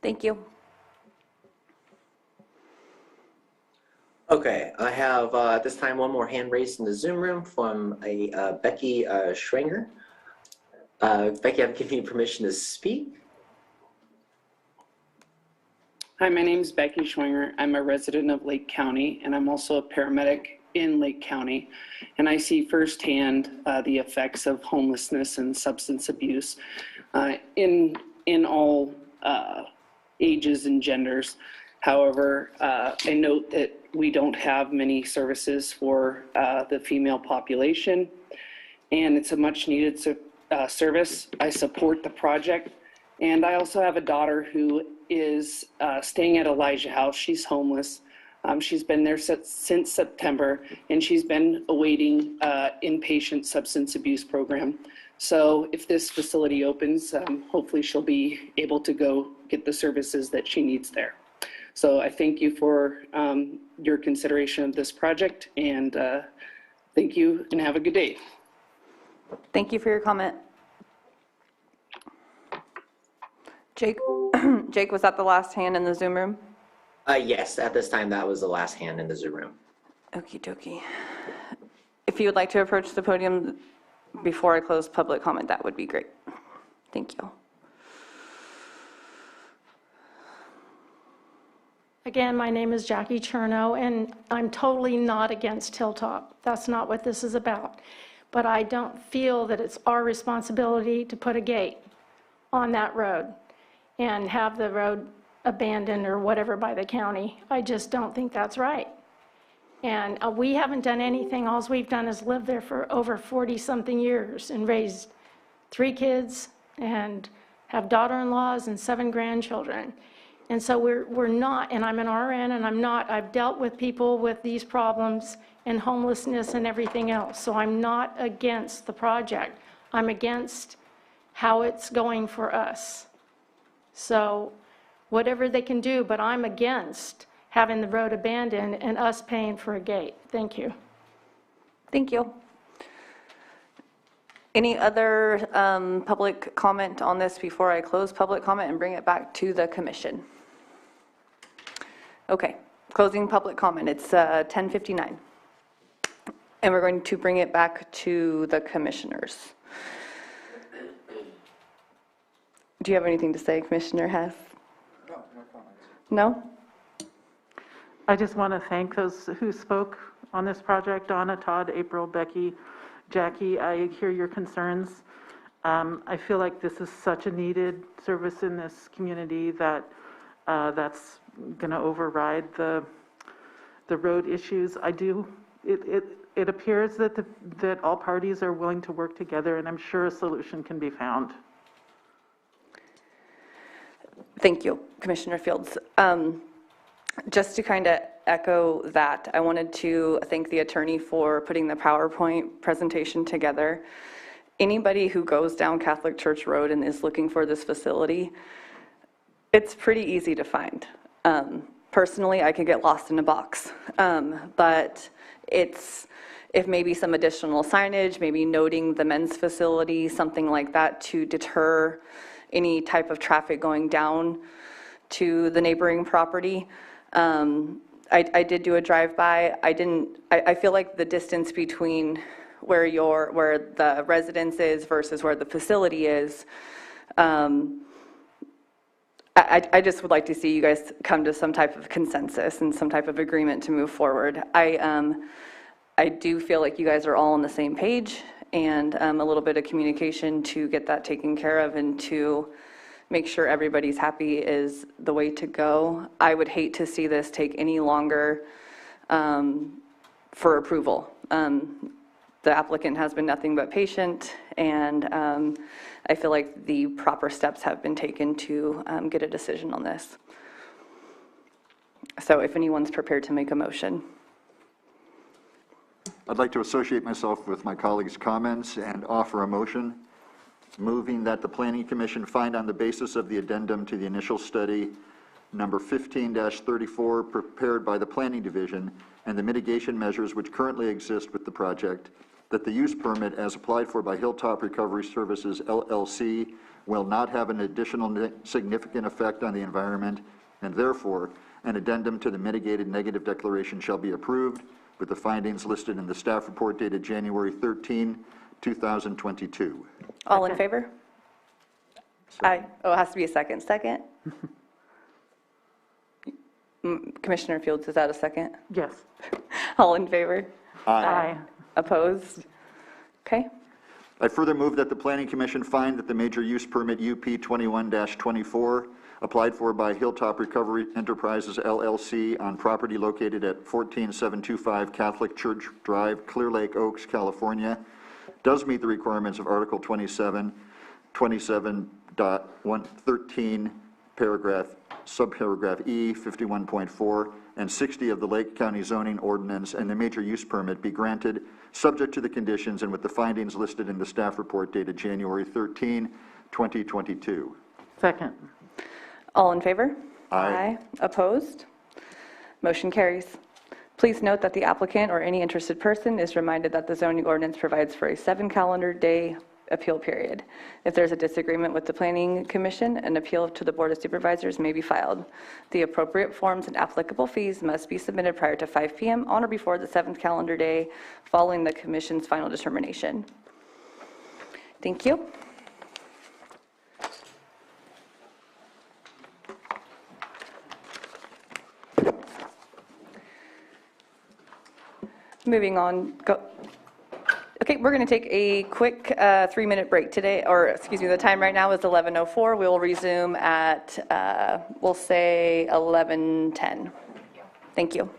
Thank you. Okay, I have at this time one more hand raised in the Zoom room from a Becky Schwenger. Becky, I'm giving you permission to speak. Hi, my name is Becky Schwenger. I'm a resident of Lake County, and I'm also a paramedic in Lake County. And I see firsthand the effects of homelessness and substance abuse in all ages and genders. However, I note that we don't have many services for the female population, and it's a much needed service. I support the project, and I also have a daughter who is staying at Elijah House. She's homeless. She's been there since September, and she's been awaiting inpatient substance abuse program. So if this facility opens, hopefully she'll be able to go get the services that she needs there. So I thank you for your consideration of this project, and thank you and have a good day. Thank you for your comment. Jake, Jake, was that the last hand in the Zoom room? Yes, at this time that was the last hand in the Zoom room. Okie dokie. If you would like to approach the podium before I close public comment, that would be great. Thank you. Again, my name is Jackie Chernow, and I'm totally not against Hilltop. That's not what this is about. But I don't feel that it's our responsibility to put a gate on that road and have the road abandoned or whatever by the county. I just don't think that's right. And we haven't done anything. All we've done is live there for over 40-something years and raised 3 kids and have daughter-in-laws and 7 grandchildren. And so we're not, and I'm an RN, and I've dealt with people with these problems and homelessness and everything else. So I'm not against the project. I'm against how it's going for us. So whatever they can do, but I'm against having the road abandoned and us paying for a gate. Thank you. Thank you. Any other public comment on this before I close public comment and bring it back to the commission? Okay, closing public comment. It's 10:59. And we're going to bring it back to the commissioners. Do you have anything to say, Commissioner Hess? No, no comments. No? I just want to thank those who spoke on this project, Donna, Todd, April, Becky, Jackie. I hear your concerns. I feel like this is such a needed service in this community that that's going to override the road issues. It appears that all parties are willing to work together, and I'm sure a solution can be found. Thank you, Commissioner Fields. Just to kind of echo that, I wanted to thank the attorney for putting the PowerPoint presentation together. Anybody who goes down Catholic Church Road and is looking for this facility, it's pretty easy to find. Personally, I could get lost in a box, but if maybe some additional signage, maybe noting the men's facility, something like that to deter any type of traffic going down to the neighboring property. I did do a drive-by. I feel like the distance between where the residence is versus where the facility is, I just would like to see you guys come to some type of consensus and some type of agreement to move forward. I do feel like you guys are all on the same page, and a little bit of communication to get that taken care of and to make sure everybody's happy is the way to go. I would hate to see this take any longer for approval. The applicant has been nothing but patient, and I feel like the proper steps have been taken to get a decision on this. So if anyone's prepared to make a motion. I'd like to associate myself with my colleagues' comments and offer a motion moving that the Planning Commission find on the basis of the addendum to the initial study number 15-34 prepared by the Planning Division and the mitigation measures which currently exist with the project, that the use permit as applied for by Hilltop Recovery Services LLC will not have an additional significant effect on the environment, and therefore an addendum to the mitigated negative declaration shall be approved with the findings listed in the staff report dated January 13, 2022. All in favor? Aye. Oh, it has to be a second. Second? Commissioner Fields, is that a second? Yes. All in favor? Aye. Opposed? Okay. I further move that the Planning Commission find that the major use permit UP 21-24 applied for by Hilltop Recovery Enterprises LLC on property located at 14725 Catholic Church Drive, Clear Lake Oaks, California, does meet the requirements of Article 27, 27.113, subparagraph E, 51.4, and 60 of the Lake County zoning ordinance, and the major use permit be granted, subject to the conditions and with the findings listed in the staff report dated January 13, 2022. Second. All in favor? Aye. Opposed? Motion carries. Please note that the applicant or any interested person is reminded that the zoning ordinance provides for a 7-calendar-day appeal period. If there's a disagreement with the Planning Commission, an appeal to the Board of Supervisors may be filed. The appropriate forms and applicable fees must be submitted prior to 5 p.m. on or before the 7th calendar day following the Commission's final determination. Thank you. Moving on. Okay, we're going to take a quick 3-minute break today, or excuse me, the time right now is 11:04. We will resume at, we'll say 11:10. Thank you.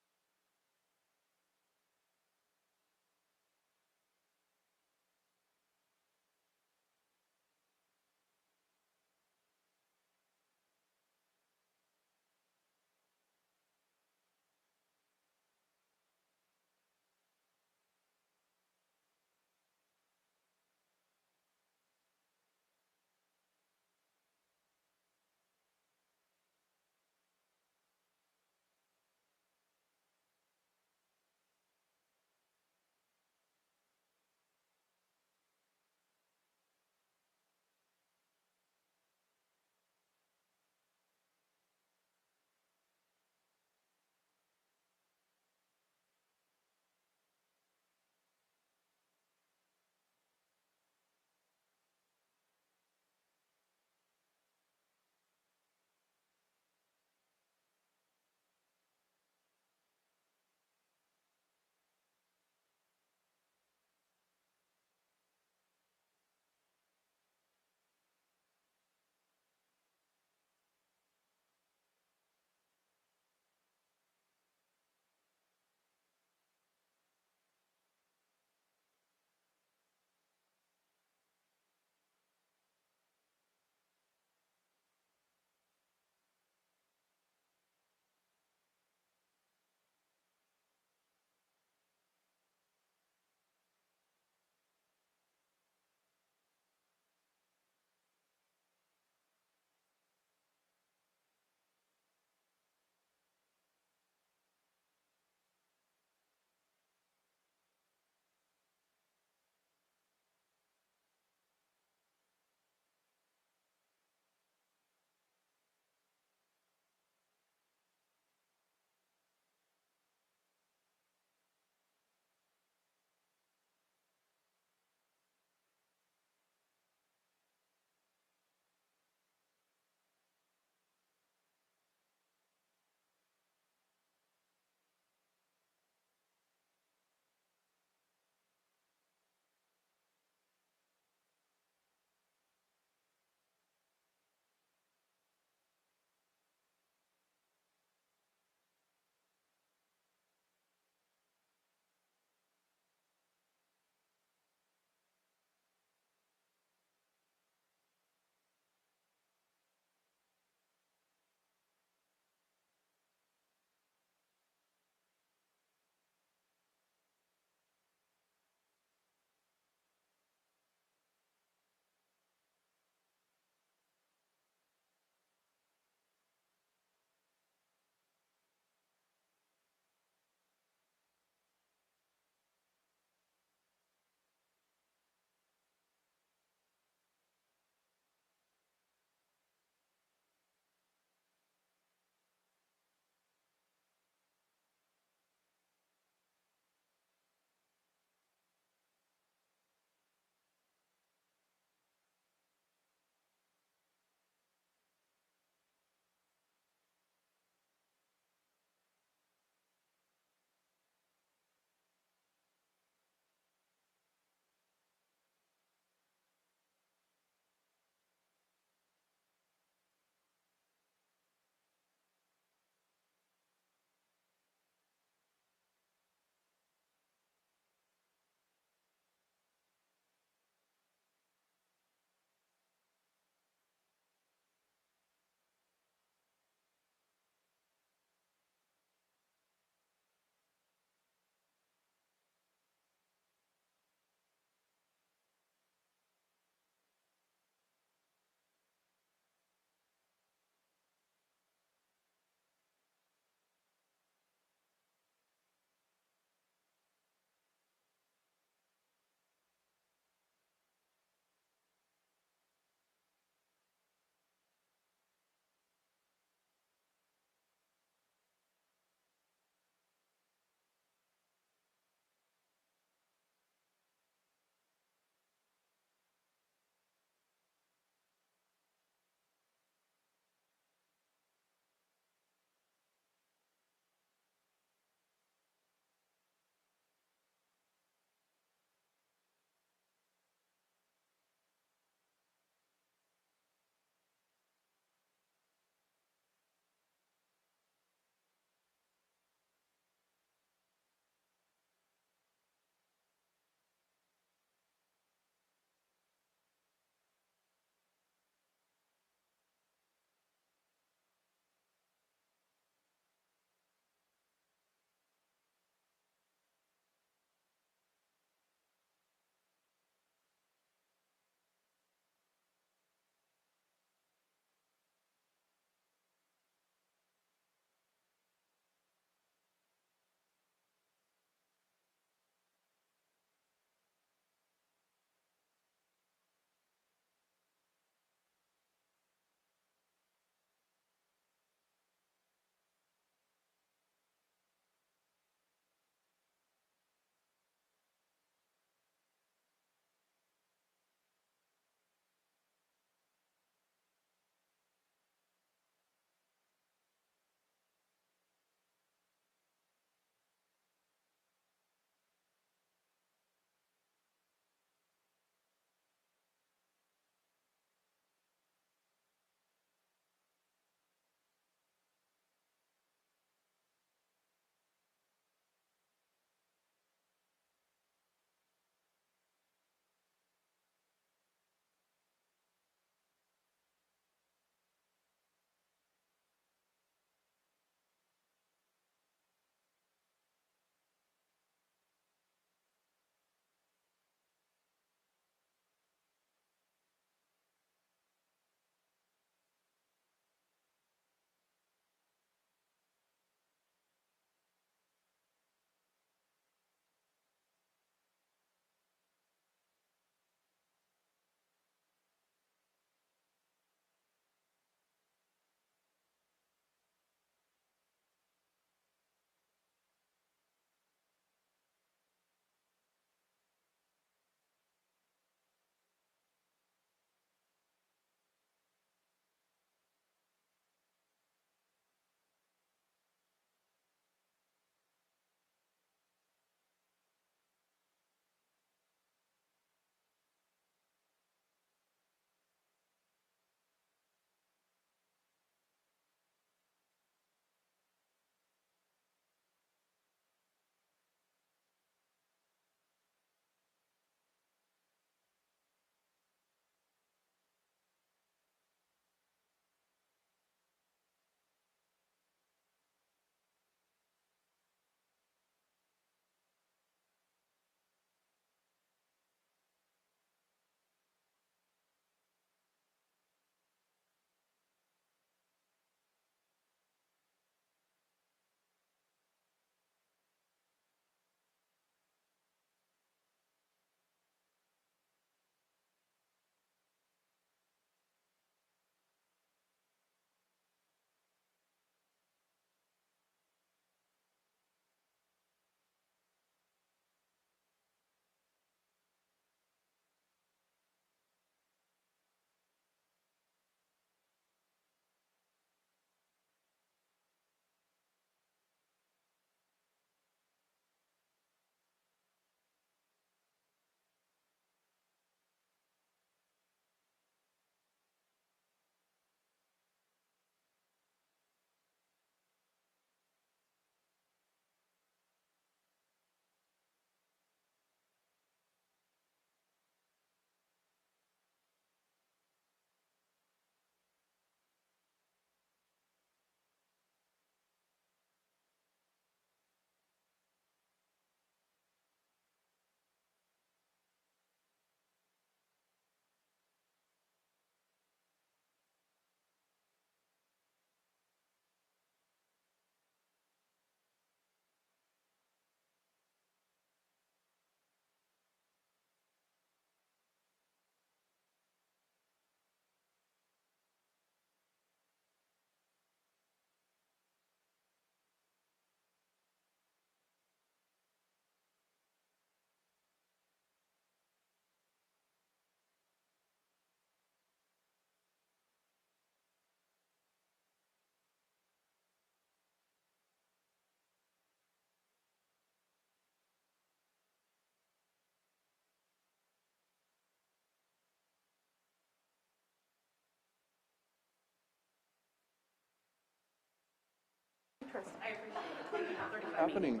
happening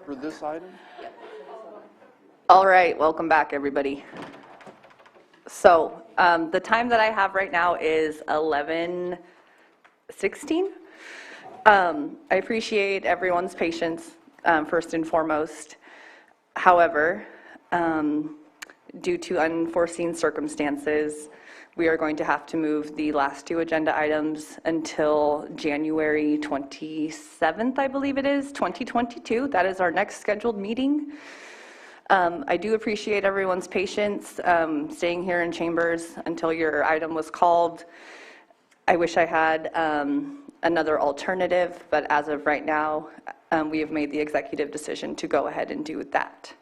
for this item? All right, welcome back, everybody. So the time that I have right now is 11:16. I appreciate everyone's patience, first and foremost. However, due to unforeseen circumstances, we are going to have to move the last two agenda items until January 27th, I believe it is, 2022. That is our next scheduled meeting. I do appreciate everyone's patience, staying here in chambers until your item was called. I wish I had another alternative, but as of right now, we have made the executive decision to go ahead and do that.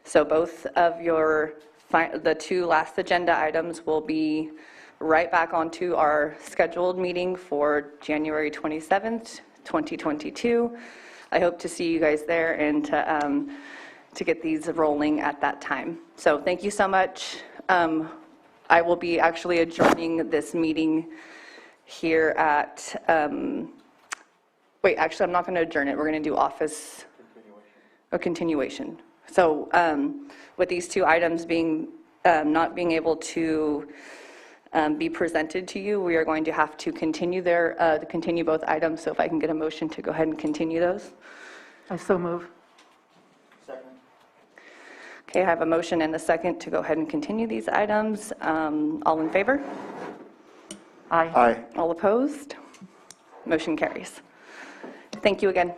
So both of the two last agenda items will be right back onto our scheduled meeting for January 27th, 2022. I hope to see you guys there and to get these rolling at that time. So thank you so much. I will be actually adjourning this meeting here at, wait, actually I'm not going to adjourn it. We're going to do office continuation. So with these two items being not being able to be presented to you, we are going to have to continue continue both items. So if I can get a motion to go ahead and continue those. I so move. Okay, I have a motion and a second to go ahead and continue these items. All in favor? Aye. Aye. All opposed? Motion carries. Thank you again.